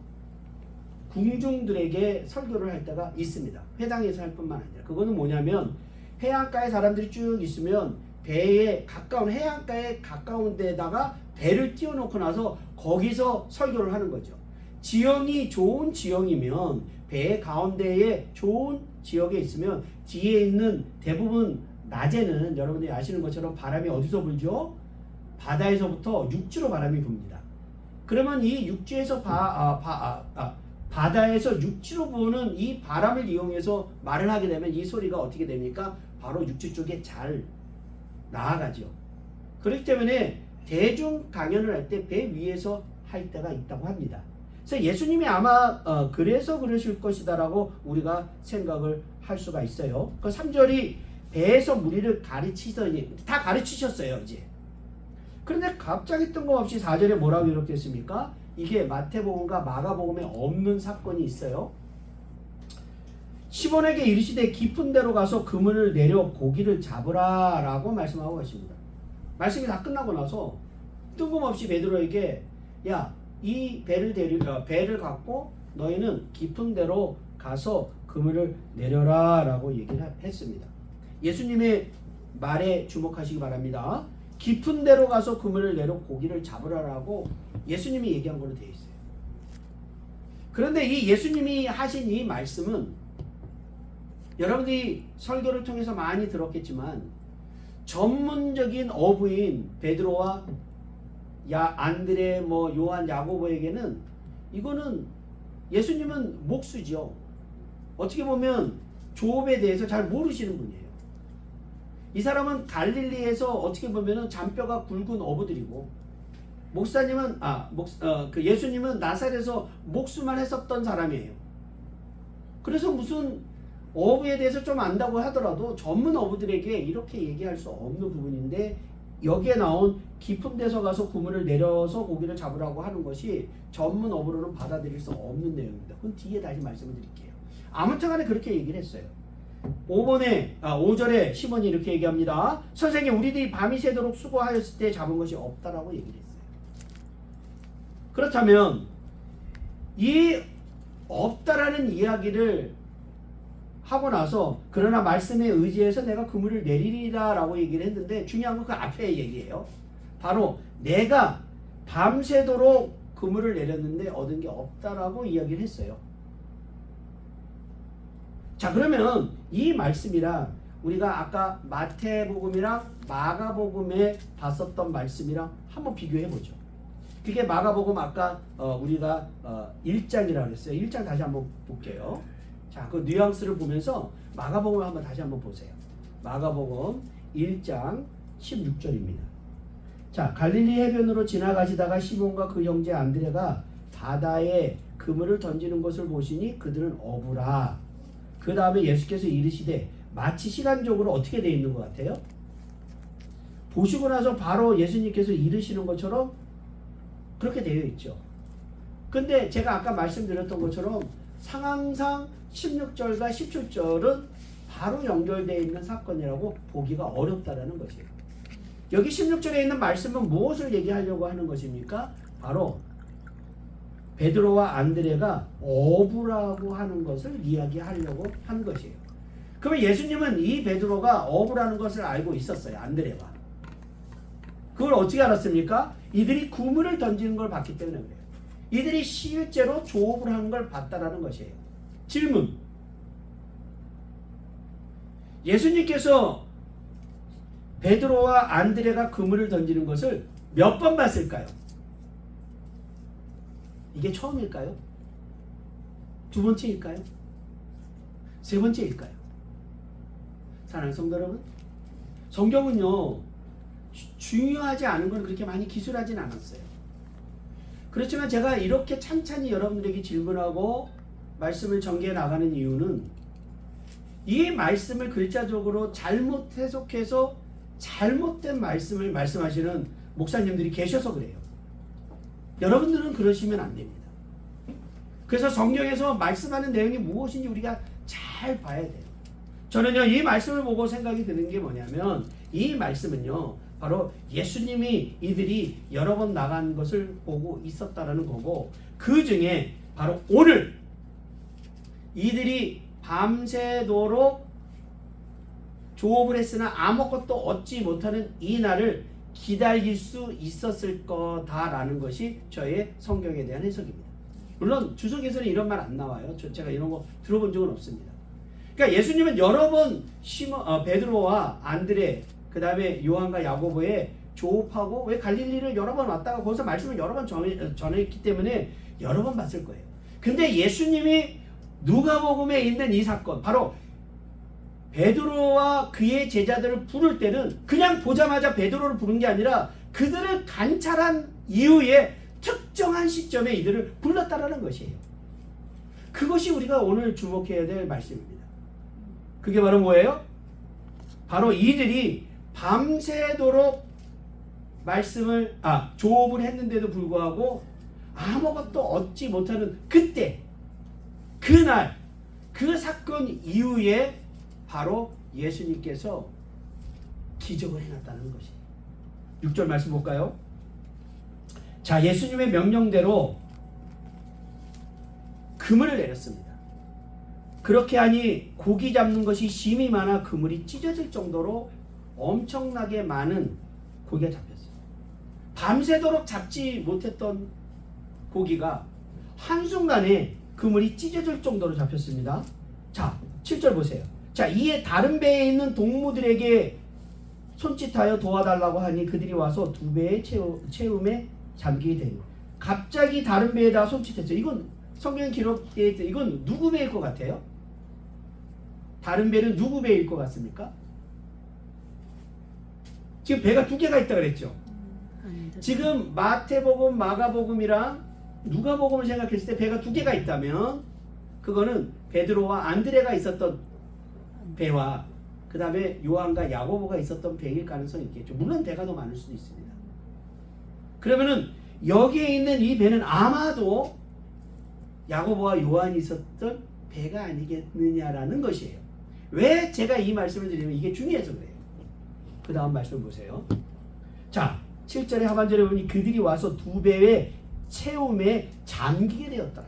궁중들에게 설교를 할 때가 있습니다. 회당에서 할 뿐만 아니라. 그거는 뭐냐면, 해안가에 사람들이 쭉 있으면 배에 가까운, 해안가에 가까운 데다가 배를 띄워놓고 나서 거기서 설교를 하는 거죠. 지형이 좋은 지형이면, 배 가운데에 좋은 지역에 있으면 뒤에 있는 대부분 낮에는 여러분들이 아시는 것처럼 바람이 어디서 불죠? 바다에서부터 육지로 바람이 붑니다. 그러면 이 육지에서 바다에서 육지로 부는 이 바람을 이용해서 말을 하게 되면 이 소리가 어떻게 됩니까? 바로 육지 쪽에 잘 나아가죠. 그렇기 때문에 대중 강연을 할 때 배 위에서 할 때가 있다고 합니다. 그래서 예수님이 아마 그래서 그러실 것이다라고 우리가 생각을 할 수가 있어요. 그 3절이 배에서 무리를 가르치더니, 다 가르치셨어요 이제. 그런데 갑자기 뜬금없이 4절에 뭐라고 이렇게 했습니까? 이게 마태복음과 마가복음에 없는 사건이 있어요. 시몬에게 이르시되 깊은 데로 가서 그물을 내려 고기를 잡으라 라고 말씀하고 계십니다. 말씀이 다 끝나고 나서 뜬금없이 베드로에게, 야, 이 배를 갖고 너희는 깊은 데로 가서 그물을 내려라 라고 얘기를 했습니다. 예수님의 말에 주목하시기 바랍니다. 깊은 데로 가서 그물을 내려 고기를 잡으라라고 예수님이 얘기한 걸로 되어 있어요. 그런데 이 예수님이 하신 이 말씀은 여러분들이 설교를 통해서 많이 들었겠지만, 전문적인 어부인 베드로와 안드레, 요한, 야고보에게는 이거는, 예수님은 목수죠. 어떻게 보면 조업에 대해서 잘 모르시는 분이에요. 이 사람은 갈릴리에서 어떻게 보면은 잔뼈가 굵은 어부들이고, 목사님은 예수님은 나사렛에서 목수만 했었던 사람이에요. 그래서 무슨 어부에 대해서 좀 안다고 하더라도 전문 어부들에게 이렇게 얘기할 수 없는 부분인데, 여기에 나온 깊은 데서 가서 그물을 내려서 고기를 잡으라고 하는 것이 전문 어부로는 받아들일 수 없는 내용입니다. 그건 뒤에 다시 말씀을 드릴게요. 아무튼 간에 그렇게 얘기를 했어요. 5절에 시몬이 이렇게 얘기합니다. 선생님, 우리들이 밤이 새도록 수고하였을 때 잡은 것이 없다라고 얘기를 했어요. 그렇다면 이 없다라는 이야기를 하고 나서 그러나 말씀에 의지해서 내가 그물을 내리리라 라고 얘기를 했는데 중요한 건 그 앞에 얘기예요. 바로 내가 밤새도록 그물을 내렸는데 얻은 게 없다라고 이야기를 했어요. 자, 그러면 이 말씀이랑 우리가 아까 마태복음이랑 마가복음에 봤었던 말씀이랑 한번 비교해 보죠. 그게 마가복음 아까 우리가 1장이라고 했어요. 1장 다시 한번 볼게요. 자, 그 뉘앙스를 보면서 마가복음을 한번 다시 한번 보세요. 마가복음 1장 16절입니다. 자, 갈릴리 해변으로 지나가시다가 시몬과 그 형제 안드레가 바다에 그물을 던지는 것을 보시니 그들은 어부라. 그 다음에 예수께서 이르시되 마치 시간적으로 어떻게 되어 있는 것 같아요? 보시고 나서 바로 예수님께서 이르시는 것처럼 그렇게 되어 있죠. 근데 제가 아까 말씀드렸던 것처럼 상황상 16절과 17절은 바로 연결되어 있는 사건이라고 보기가 어렵다라는 것이에요. 여기 16절에 있는 말씀은 무엇을 얘기하려고 하는 것입니까? 바로 베드로와 안드레가 어부라고 하는 것을 이야기하려고 한 것이에요. 그러면 예수님은 이 베드로가 어부라는 것을 알고 있었어요. 안드레가. 그걸 어떻게 알았습니까? 이들이 그물을 던지는 걸 봤기 때문에 그래요. 이들이 실제로 조업을 하는 걸 봤다라는 것이에요. 질문. 예수님께서 베드로와 안드레가 그물을 던지는 것을 몇 번 봤을까요? 이게 처음일까요? 두 번째일까요? 세 번째일까요? 사랑하는 성도 여러분, 성경은요 중요하지 않은 건 그렇게 많이 기술하진 않았어요. 그렇지만 제가 이렇게 찬찬히 여러분들에게 질문하고 말씀을 전개해 나가는 이유는 이 말씀을 글자적으로 잘못 해석해서 잘못된 말씀을 말씀하시는 목사님들이 계셔서 그래요. 여러분들은 그러시면 안 됩니다. 그래서 성경에서 말씀하는 내용이 무엇인지 우리가 잘 봐야 돼요. 저는요 이 말씀을 보고 생각이 드는 게 뭐냐면 이 말씀은요 바로 예수님이 이들이 여러 번 나간 것을 보고 있었다라는 거고, 그 중에 바로 오늘 이들이 밤새도록 조업을 했으나 아무것도 얻지 못하는 이 날을 기다릴 수 있었을 거다라는 것이 저의 성경에 대한 해석입니다. 물론 주석에서는 이런 말 안 나와요. 제가 이런 거 들어본 적은 없습니다. 그러니까 예수님은 여러 번 베드로와 안드레, 그 다음에 요한과 야고보에 조업하고, 왜 갈릴리를 여러 번 왔다가 거기서 말씀을 여러 번 전했기 때문에 여러 번 봤을 거예요. 근데 예수님이 누가복음에 있는 이 사건, 바로 베드로와 그의 제자들을 부를 때는 그냥 보자마자 베드로를 부른 게 아니라 그들을 관찰한 이후에 특정한 시점에 이들을 불렀다라는 것이에요. 그것이 우리가 오늘 주목해야 될 말씀입니다. 그게 바로 뭐예요? 바로 이들이 밤새도록 조업을 했는데도 불구하고 아무것도 얻지 못하는 그때, 그날, 그 사건 이후에 바로 예수님께서 기적을 해놨다는 것이에요. 6절 말씀 볼까요? 자, 예수님의 명령대로 그물을 내렸습니다. 그렇게 하니 고기 잡는 것이 심히 많아 그물이 찢어질 정도로 엄청나게 많은 고기가 잡혔어요. 밤새도록 잡지 못했던 고기가 한순간에 그물이 찢어질 정도로 잡혔습니다. 자, 7절 보세요. 자, 이에 다른 배에 있는 동무들에게 손짓하여 도와달라고 하니 그들이 와서 두 배의 채움에 잠기게 되니 갑자기 다른 배에다 손짓했어요. 이건 성경에 기록되어 있던, 이건 누구 배일 것 같아요? 다른 배는 누구 배일 것 같습니까? 지금 배가 두 개가 있다 그랬죠. 지금 마태복음, 마가복음이랑 누가복음을 생각했을 때 배가 두 개가 있다면 그거는 베드로와 안드레가 있었던 배와 그 다음에 요한과 야고보가 있었던 배일 가능성이 있겠죠. 물론 배가 더 많을 수도 있습니다. 그러면은 여기에 있는 이 배는 아마도 야고보와 요한이 있었던 배가 아니겠느냐라는 것이에요. 왜 제가 이 말씀을 드리면 이게 중요해서 그래요. 그 다음 말씀 보세요. 자, 7절의 하반절에 보니 그들이 와서 두 배의 채움에 잠기게 되었더라.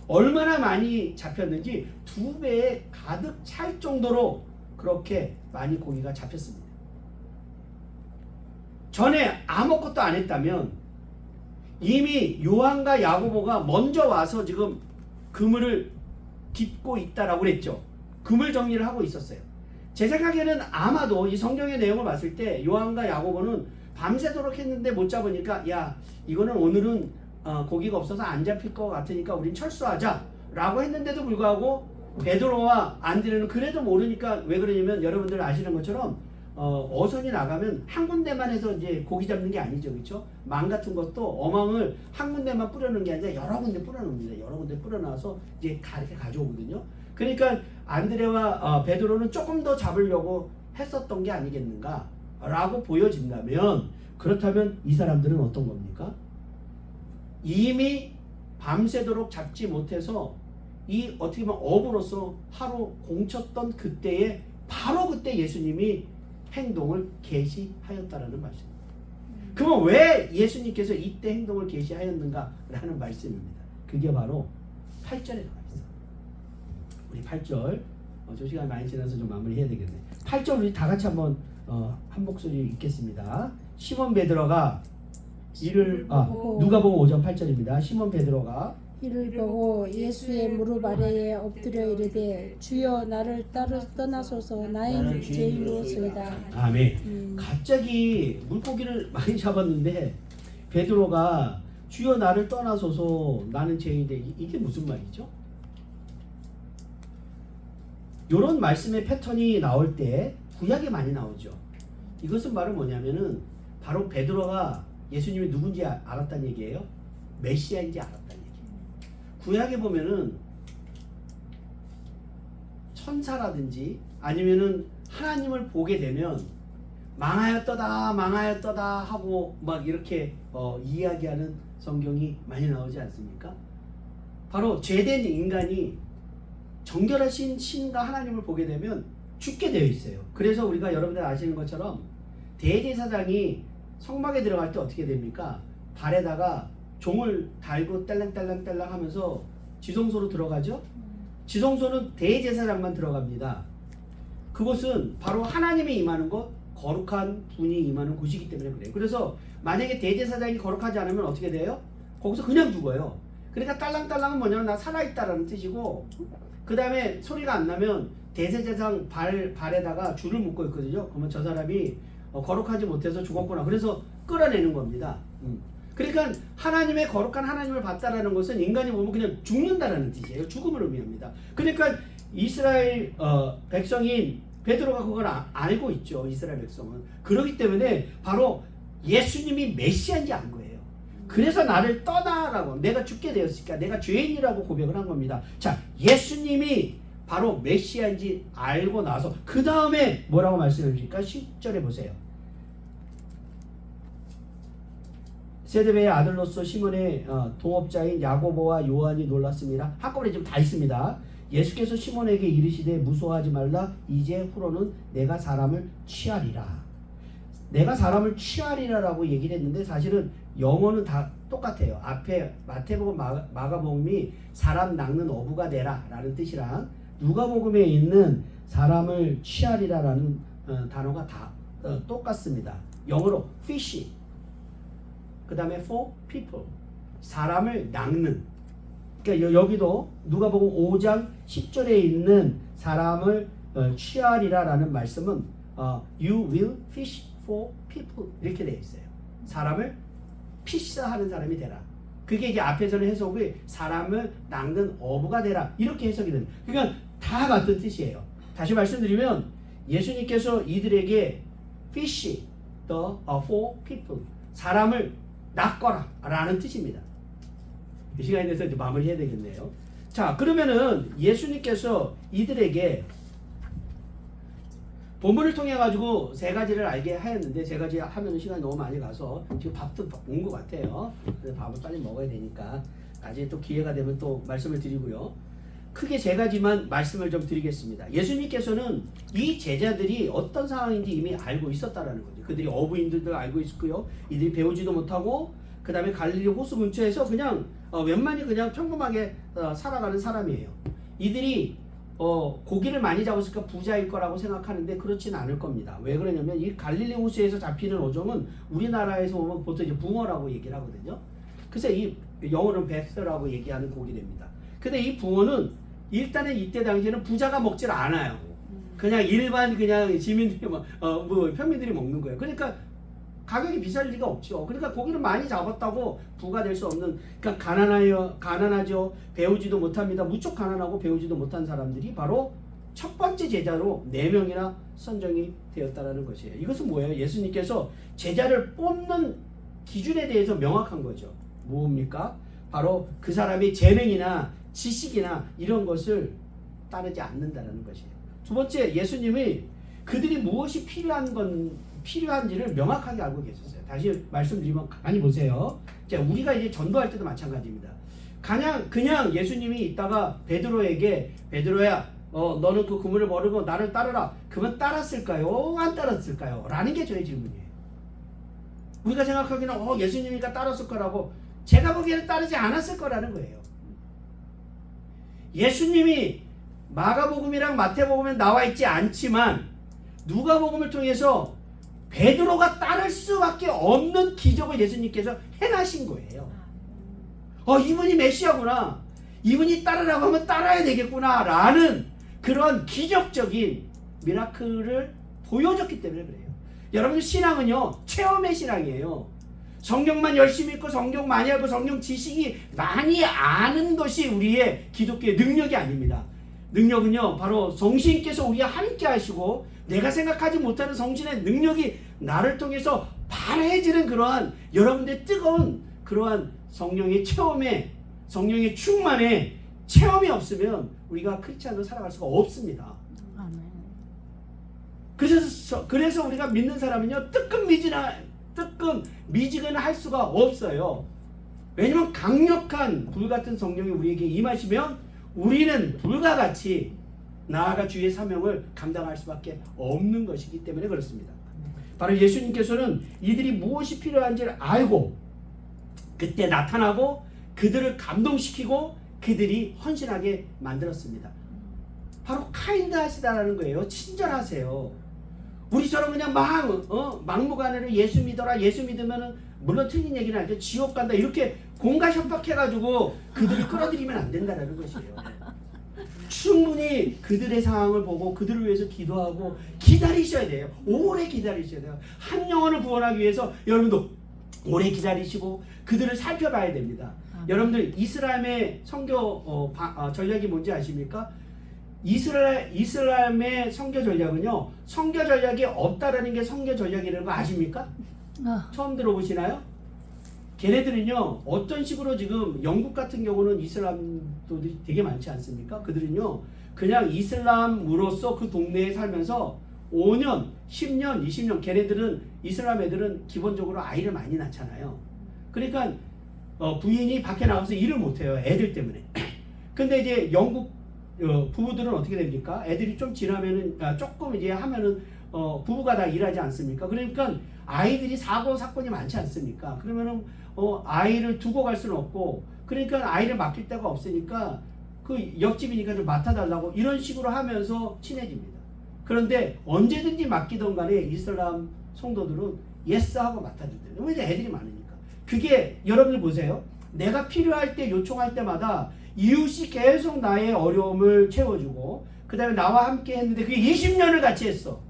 얼마나 많이 잡혔는지 2배에 가득 찰 정도로 그렇게 많이 고기가 잡혔습니다. 전에 아무것도 안 했다면 이미 요한과 야고보가 먼저 와서 지금 그물을 깃고 있다라고 그랬죠. 그물 정리를 하고 있었어요. 제 생각에는 아마도 이 성경의 내용을 봤을 때 요한과 야고보는 밤새도록 했는데 못 잡으니까 야 이거는 오늘은 고기가 없어서 안 잡힐 것 같으니까 우린 철수하자 라고 했는데도 불구하고 베드로와 안드레는 그래도 모르니까 왜 그러냐면 여러분들 아시는 것처럼 어선이 나가면 한 군데만 해서 이제 고기 잡는 게 아니죠, 그렇죠? 망 같은 것도 어망을 한 군데만 뿌려놓은 게 아니라 여러 군데 뿌려놓습니다. 여러 군데 뿌려놔서 이제 이렇게 가져오거든요. 그러니까 안드레와 베드로는 조금 더 잡으려고 했었던 게 아니겠는가라고 보여진다면 그렇다면 이 사람들은 어떤 겁니까? 이미 밤새도록 잡지 못해서 이 어떻게 보면 어부로서 하루 공쳤던 그때에 바로 그때 예수님이 행동을 계시하였다라는 말씀입니다. 그러면 왜 예수님께서 이때 행동을 계시하였는가라는 말씀입니다. 그게 바로 8절에 나와 있어요. 우리 8절 저 시간 많이 지나서 좀 마무리해야 되겠네. 8절 우리 다 같이 한번 한 목소리 읽겠습니다. 시몬 베드로가 이를 누가복음 5장 8절입니다. 시몬 베드로가 이를 보고 예수의 무릎 아래에 엎드려 이르되 주여 나를 떠나소서 나는 죄인이로소이다. 아멘. 갑자기 물고기를 많이 잡았는데 베드로가 주여 나를 떠나소서 나는 죄인인데 이게 무슨 말이죠? 이런 말씀의 패턴이 나올 때 구약에 많이 나오죠. 이것은 바로 뭐냐면은 바로 베드로가 예수님이 누군지 알았다는 얘기예요. 메시아인지 알았다는 얘기예요. 구약에 보면은 천사라든지 아니면은 하나님을 보게 되면 망하였도다 하고 막 이렇게 이야기하는 성경이 많이 나오지 않습니까? 바로 죄된 인간이 정결하신 신과 하나님을 보게 되면 죽게 되어 있어요. 그래서 우리가 여러분들 아시는 것처럼 대제사장이 성막에 들어갈 때 어떻게 됩니까? 발에다가 종을 달고 딸랑딸랑 하면서 지성소로 들어가죠. 지성소는 대제사장만 들어갑니다. 그곳은 바로 하나님이 임하는 곳, 거룩한 분이 임하는 곳이기 때문에 그래요. 그래서 만약에 대제사장이 거룩하지 않으면 어떻게 돼요? 거기서 그냥 죽어요. 그러니까 딸랑딸랑은 뭐냐면 나 살아있다라는 뜻이고, 그 다음에 소리가 안 나면 대제사장 발에다가 줄을 묶고 있거든요. 그러면 저 사람이 거룩하지 못해서 죽었구나. 그래서 끌어내는 겁니다. 그러니까 하나님의 거룩한 하나님을 봤다라는 것은 인간이 보면 그냥 죽는다라는 뜻이에요. 죽음을 의미합니다. 그러니까 이스라엘 백성인 베드로가 그걸 알고 있죠. 이스라엘 백성은. 그렇기 때문에 바로 예수님이 메시아인지 안 거예요. 그래서 나를 떠나라고, 내가 죽게 되었으니까 내가 죄인이라고 고백을 한 겁니다. 자, 예수님이 바로 메시아인지 알고 나서 그 다음에 뭐라고 말씀하십니까? 10절에 보세요. 세데베의 아들로서 시몬의 동업자인 야고보와 요한이 놀랐습니다. 한꺼번에 지금 다 있습니다. 예수께서 시몬에게 이르시되 무서워하지 말라. 이제 후로는 내가 사람을 취하리라. 내가 사람을 취하리라라고 얘기를 했는데 사실은 영어는 다 똑같아요. 앞에 마태복음, 마가복음이 사람 낚는 어부가 되라 라는 뜻이랑 누가복음에 있는 사람을 취하리라라는 단어가 다 똑같습니다. 영어로 fish, 그 다음에 for people, 사람을 낚는. 그러니까 여기도 누가복음 5장 10절에 있는 사람을 취하리라라는 말씀은 you will fish for people 이렇게 되어 있어요. 사람을 피시하는 사람이 되라. 그게 이제 앞에서는 해석이 사람을 낚는 어부가 되라 이렇게 해석이 됩니다. 그러니까 다 같은 뜻이에요. 다시 말씀드리면 예수님께서 이들에게 fish for people, 사람을 낚거라 라는 뜻입니다. 이 시간에 대해서 이제 마무리해야 되겠네요. 자, 그러면은 예수님께서 이들에게 본문을 통해 가지고 세 가지를 알게 하였는데, 세 가지 하면 시간이 너무 많이 가서 지금 밥도 온 것 같아요. 그래서 밥을 빨리 먹어야 되니까 나중에 또 기회가 되면 또 말씀을 드리고요. 크게 세 가지만 말씀을 좀 드리겠습니다. 예수님께서는 이 제자들이 어떤 상황인지 이미 알고 있었다라는 거죠. 그들이 어부인들도 알고 있었고요. 이들이 배우지도 못하고 그 다음에 갈릴리 호수 근처에서 그냥 웬만히 그냥 평범하게 살아가는 사람이에요. 이들이 고기를 많이 잡았으니까 부자일 거라고 생각하는데 그렇지는 않을 겁니다. 왜 그러냐면 이 갈릴리 호수에서 잡히는 어종은 우리나라에서 보면 보통 이제 붕어라고 얘기를 하거든요. 그래서 이 영어로는 베스라고 얘기하는 고기랍니다. 근데 이 붕어는 일단은 이때 당시에는 부자가 먹질 않아요. 그냥 일반 그냥 시민들이 뭐 평민들이 먹는 거예요. 그러니까 가격이 비쌀 리가 없죠. 그러니까 고기를 많이 잡았다고 부가 될 수 없는, 그러니까 가난하죠. 배우지도 못합니다. 무척 가난하고 배우지도 못한 사람들이 바로 첫 번째 제자로 4명이나 선정이 되었다라는 것이에요. 이것은 뭐예요? 예수님께서 제자를 뽑는 기준에 대해서 명확한 거죠. 뭡니까? 바로 그 사람의 재능이나 지식이나 이런 것을 따르지 않는다는 것이에요. 두 번째, 예수님이 그들이 무엇이 필요한지를 명확하게 알고 계셨어요. 다시 말씀드리면 가만히 보세요. 자, 우리가 이제 전도할 때도 마찬가지입니다. 그냥 예수님이 있다가 베드로에게 베드로야, 너는 그 그물을 버리고 나를 따르라. 그러면 따랐을까요? 안 따랐을까요? 라는 게 저의 질문이에요. 우리가 생각하기에는 예수님이니까 따랐을 거라고, 제가 보기에는 따르지 않았을 거라는 거예요. 예수님이 마가복음이랑 마태복음에 나와 있지 않지만 누가복음을 통해서 베드로가 따를 수밖에 없는 기적을 예수님께서 해나신 거예요. 이분이 메시아구나, 이분이 따르라고 하면 따라야 되겠구나 라는 그런 기적적인 미라클을 보여줬기 때문에 그래요. 여러분, 신앙은요 체험의 신앙이에요. 성경만 열심히 읽고 성경 많이 알고 성경 지식이 많이 아는 것이 우리의 기독교의 능력이 아닙니다. 능력은요 바로 성신께서 우리와 함께 하시고 내가 생각하지 못하는 성신의 능력이 나를 통해서 발해지는 그러한 여러분들의 뜨거운 그러한 성령의 체험에, 성령의 충만에 체험이 없으면 우리가 크리스찬으로 살아갈 수가 없습니다. 그래서 우리가 믿는 사람은요 뜨끔미지근할 수가 없어요. 왜냐면 강력한 불같은 성령이 우리에게 임하시면 우리는 불과 같이 나아가 주의 사명을 감당할 수밖에 없는 것이기 때문에 그렇습니다. 바로 예수님께서는 이들이 무엇이 필요한지를 알고 그때 나타나고 그들을 감동시키고 그들이 헌신하게 만들었습니다. 바로 카인드 하시다라는 거예요. 친절하세요. 우리처럼 그냥 막무가내로 예수 믿어라, 예수 믿으면은 물론 틀린 얘기는 아니죠. 지옥 간다 이렇게 공과 협박해가지고 그들을 끌어들이면 안 된다라는 것이에요. 충분히 그들의 상황을 보고 그들을 위해서 기도하고 기다리셔야 돼요. 오래 기다리셔야 돼요. 한 영혼을 구원하기 위해서 여러분도 오래 기다리시고 그들을 살펴봐야 됩니다. 여러분들 이슬람의 선교 전략이 뭔지 아십니까? 이슬람의 선교 전략은요, 선교 전략이 없다라는 게 선교 전략이라는 거 아십니까? 처음 들어보시나요? 걔네들은요 어떤 식으로, 지금 영국 같은 경우는 이슬람도들이 되게 많지 않습니까? 그들은요 그냥 이슬람으로서 그 동네에 살면서 5년, 10년, 20년, 걔네들은 이슬람 애들은 기본적으로 아이를 많이 낳잖아요. 그러니까 부인이 밖에 나가서 일을 못해요, 애들 때문에. 근데 이제 영국 부부들은 어떻게 됩니까? 애들이 좀 지나면은 조금 이제 하면은 부부가 다 일하지 않습니까? 그러니까 아이들이 사건이 많지 않습니까? 그러면은 아이를 두고 갈 수는 없고, 그러니까 아이를 맡길 데가 없으니까 그 옆집이니까 좀 맡아달라고 이런 식으로 하면서 친해집니다. 그런데 언제든지 맡기던 간에 이슬람 성도들은 예스 하고 맡아준대요. 왜냐면 애들이 많으니까. 그게 여러분들 보세요. 내가 필요할 때 요청할 때마다 이웃이 계속 나의 어려움을 채워주고 그 다음에 나와 함께 했는데 그게 20년을 같이 했어.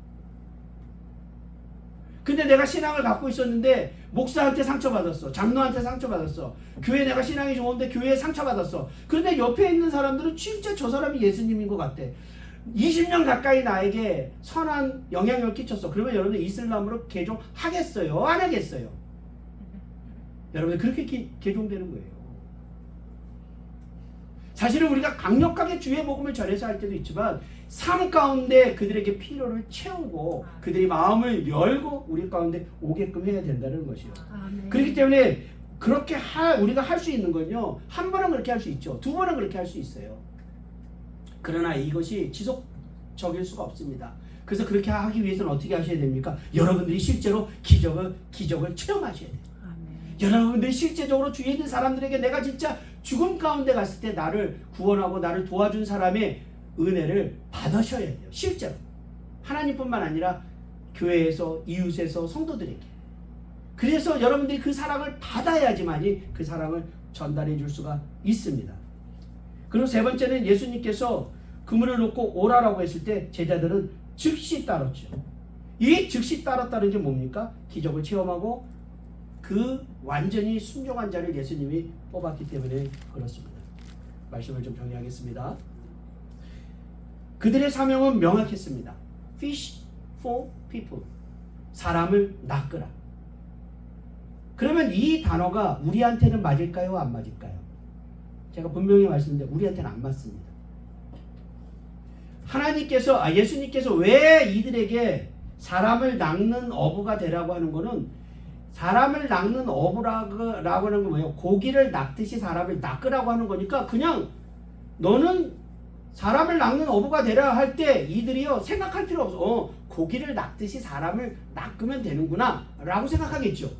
근데 내가 신앙을 갖고 있었는데 목사한테 상처받았어, 장로한테 상처받았어, 교회 내가 신앙이 좋은데 교회에 상처받았어. 그런데 옆에 있는 사람들은 진짜 저 사람이 예수님인 것 같아. 20년 가까이 나에게 선한 영향력을 끼쳤어. 그러면 여러분들 이슬람으로 개종하겠어요? 안 하겠어요? 여러분들 그렇게 개종되는 거예요. 사실은 우리가 강력하게 주의 복음을 전해서 할 때도 있지만 삶 가운데 그들에게 필요를 채우고 그들의 마음을 열고 우리 가운데 오게끔 해야 된다는 것이요. 그렇기 때문에 그렇게 우리가 할 수 있는 건요, 한 번은 그렇게 할 수 있죠. 두 번은 그렇게 할 수 있어요. 그러나 이것이 지속적일 수가 없습니다. 그래서 그렇게 하기 위해서는 어떻게 하셔야 됩니까? 여러분들이 실제로 기적을 체험하셔야 돼요. 여러분들이 실제적으로 주위에 있는 사람들에게 내가 진짜 죽음 가운데 갔을 때 나를 구원하고 나를 도와준 사람의 은혜를 받으셔야 돼요. 실제로. 하나님뿐만 아니라 교회에서, 이웃에서, 성도들에게. 그래서 여러분들이 그 사랑을 받아야지만이 그 사랑을 전달해 줄 수가 있습니다. 그리고 세 번째는 예수님께서 그물을 놓고 오라라고 했을 때 제자들은 즉시 따랐죠. 이 즉시 따랐다는 게 뭡니까? 기적을 체험하고 그 완전히 순종한 자를 예수님이 뽑았기 때문에 그렇습니다. 말씀을 좀 정리하겠습니다. 그들의 사명은 명확했습니다. Fish for people. 사람을 낚으라. 그러면 이 단어가 우리한테는 맞을까요? 안 맞을까요? 제가 분명히 말씀드렸는데 우리한테는 안 맞습니다. 예수님께서 왜 이들에게 사람을 낚는 어부가 되라고 하는 거는 사람을 낚는 어부라고 하는 건 뭐예요? 고기를 낚듯이 사람을 낚으라고 하는 거니까 그냥 너는 사람을 낚는 어부가 되라 할 때 이들이요 생각할 필요 없어. 고기를 낚듯이 사람을 낚으면 되는구나 라고 생각하겠죠.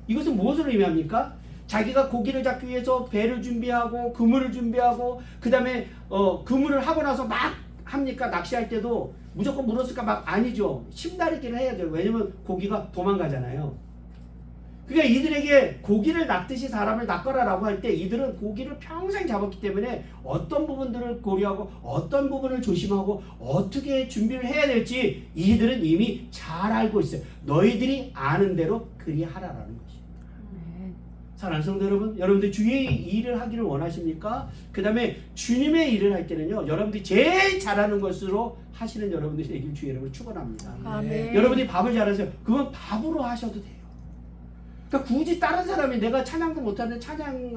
이것은 무엇을 의미합니까? 자기가 고기를 잡기 위해서 배를 준비하고 그물을 준비하고 그 다음에 그물을 하고 나서 막 합니까? 낚시할 때도 무조건 물었을까? 막 아니죠. 심다리기를 해야 돼요. 왜냐면 고기가 도망가잖아요. 그러니까 이들에게 고기를 낚듯이 사람을 낚아라라고 할 때 이들은 고기를 평생 잡았기 때문에 어떤 부분들을 고려하고 어떤 부분을 조심하고 어떻게 준비를 해야 될지 이들은 이미 잘 알고 있어요. 너희들이 아는 대로 그리하라라는 것이에요. 사랑하는 성도 여러분, 여러분들 주의 일을 하기를 원하십니까? 그 다음에 주님의 일을 할 때는요, 여러분들이 제일 잘하는 것으로 하시는 여러분들이 되길 주의 이름으로 축원합니다. 아멘. 여러분들이 밥을 잘하세요. 그건 밥으로 하셔도 돼요. 그러니까 굳이 다른 사람이 내가 찬양도 못하는데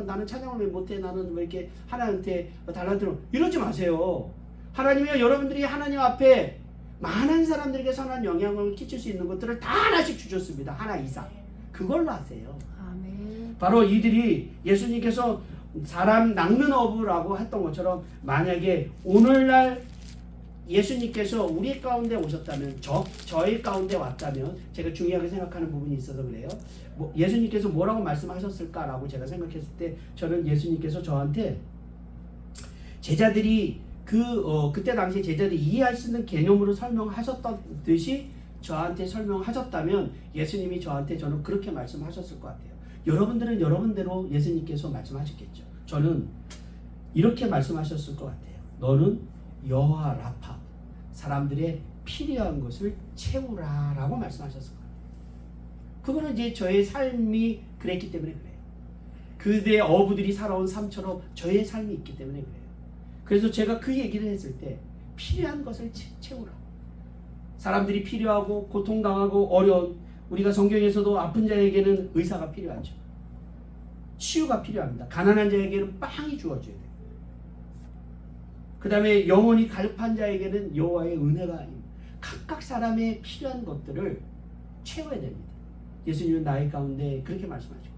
나는 찬양을 왜 못해? 나는 왜 이렇게 하나님한테 달란트로 이러지 마세요. 하나님이 여러분들이 하나님 앞에 많은 사람들에게 선한 영향을 끼칠 수 있는 것들을 다 하나씩 주셨습니다. 하나 이상. 그걸로 하세요. 아멘. 바로 이들이 예수님께서 사람 낚는 어부라고 했던 것처럼 만약에 오늘날 예수님께서 우리 가운데 오셨다면 저희 가운데 왔다면 제가 중요하게 생각하는 부분이 있어서 그래요. 예수님께서 뭐라고 말씀하셨을까라고 제가 생각했을 때 저는 예수님께서 저한테 제자들이 그때 당시에 제자들이 이해할 수 있는 개념으로 설명하셨듯이 저한테 설명하셨다면 예수님이 저는 그렇게 말씀하셨을 것 같아요. 여러분들은 여러분대로 예수님께서 말씀하셨겠죠. 저는 이렇게 말씀하셨을 것 같아요. 너는 여호와 라파, 사람들의 필요한 것을 채우라라고 말씀하셨을 거예요. 그거는 이제 저의 삶이 그랬기 때문에 그래요. 그들의 어부들이 살아온 삶처럼 저의 삶이 있기 때문에 그래요. 그래서 제가 그 얘기를 했을 때 필요한 것을 채우라. 사람들이 필요하고 고통당하고 어려운, 우리가 성경에서도 아픈 자에게는 의사가 필요하죠. 치유가 필요합니다. 가난한 자에게는 빵이 주어져야 돼요. 그 다음에 영혼이 갈급한 자에게는 여호와의 은혜가 각각 사람의 필요한 것들을 채워야 됩니다. 예수님은 나의 가운데 그렇게 말씀하시고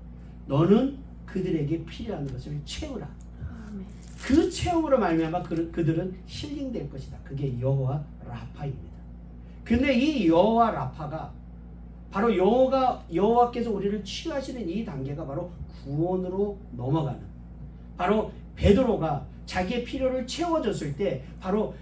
너는 그들에게 필요한 것을 채우라. 아멘. 그 체험으로 말미암아 그들은 힐링될 것이다. 그게 여호와 라파입니다. 근데 이 여호와 라파가 바로 여호와께서 우리를 치유하시는 이 단계가 바로 구원으로 넘어가는, 바로 베드로가 자기의 필요를 채워줬을 때 바로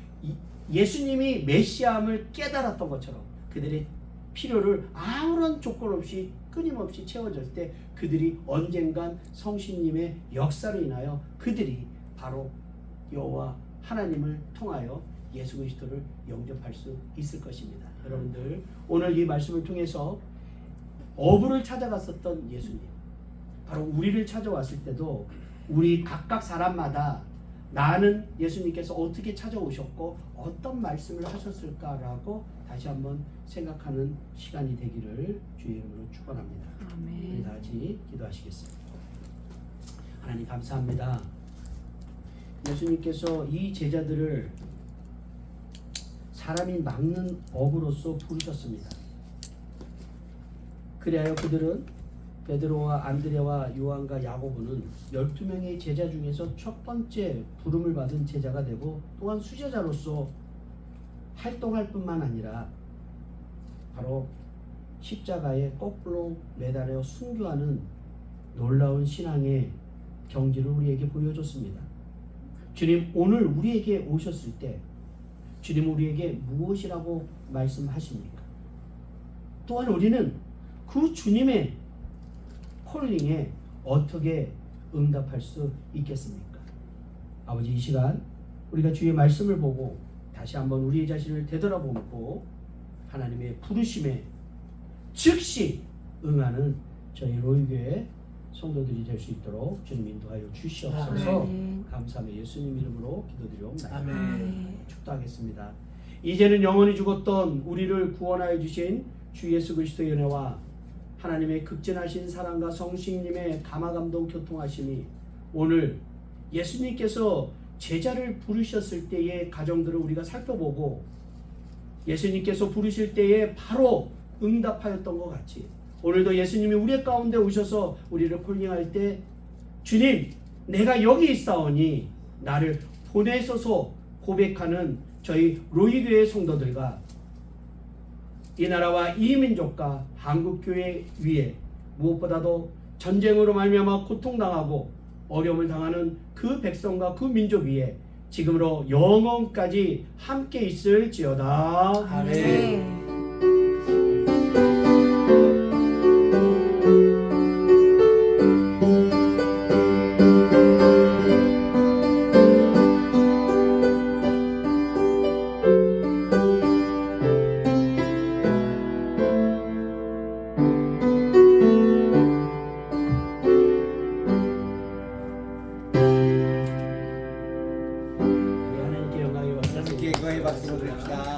예수님이 메시아임을 깨달았던 것처럼 그들의 필요를 아무런 조건 없이 끊임없이 채워줬을 때 그들이 언젠간 성신님의 역사로 인하여 그들이 바로 여호와 하나님을 통하여 예수 그리스도를 영접할 수 있을 것입니다. 여러분들 오늘 이 말씀을 통해서 어부를 찾아갔었던 예수님, 바로 우리를 찾아왔을 때도 우리 각각 사람마다 나는 예수님께서 어떻게 찾아오셨고 어떤 말씀을 하셨을까라고 다시 한번 생각하는 시간이 되기를 주의 이름으로 축원합니다. 아멘. 우리 다 같이 기도하시겠습니다. 하나님 감사합니다. 예수님께서 이 제자들을 사람이 낚는 어부로서 부르셨습니다. 그리하여 그들은 베드로와 안드레와 요한과 야고보는 12명의 제자 중에서 첫 번째 부름을 받은 제자가 되고 또한 수제자로서 활동할 뿐만 아니라 바로 십자가에 거꾸로 매달려 순교하는 놀라운 신앙의 경지를 우리에게 보여줬습니다. 주님 오늘 우리에게 오셨을 때 주님 우리에게 무엇이라고 말씀하십니까? 또한 우리는 그 주님의 콜링에 어떻게 응답할 수 있겠습니까? 아버지 이 시간 우리가 주의 말씀을 보고 다시 한번 우리의 자신을 되돌아보고 하나님의 부르심에 즉시 응하는 저희 로이교회 성도들이 될 수 있도록 주님 인도하여 주시옵소서. 아멘. 감사하며 예수님 이름으로 기도드리옵나이다. 아멘. 축도하겠습니다. 이제는 영원히 죽었던 우리를 구원하여 주신 주 예수 그리스도의 은혜와 하나님의 극진하신 사랑과 성식님의 감화감동 교통하심이 오늘 예수님께서 제자를 부르셨을 때의 가정들을 우리가 살펴보고 예수님께서 부르실 때에 바로 응답하였던 것 같이 오늘도 예수님이 우리 가운데 오셔서 우리를 콜링할 때 주님 내가 여기 있사오니 나를 보내소서 고백하는 저희 로이교회 성도들과 이 나라와 이 민족과 한국교회 위에 무엇보다도 전쟁으로 말미암아 고통당하고 어려움을 당하는 그 백성과 그 민족 위에 지금으로 영원까지 함께 있을지어다. 아멘.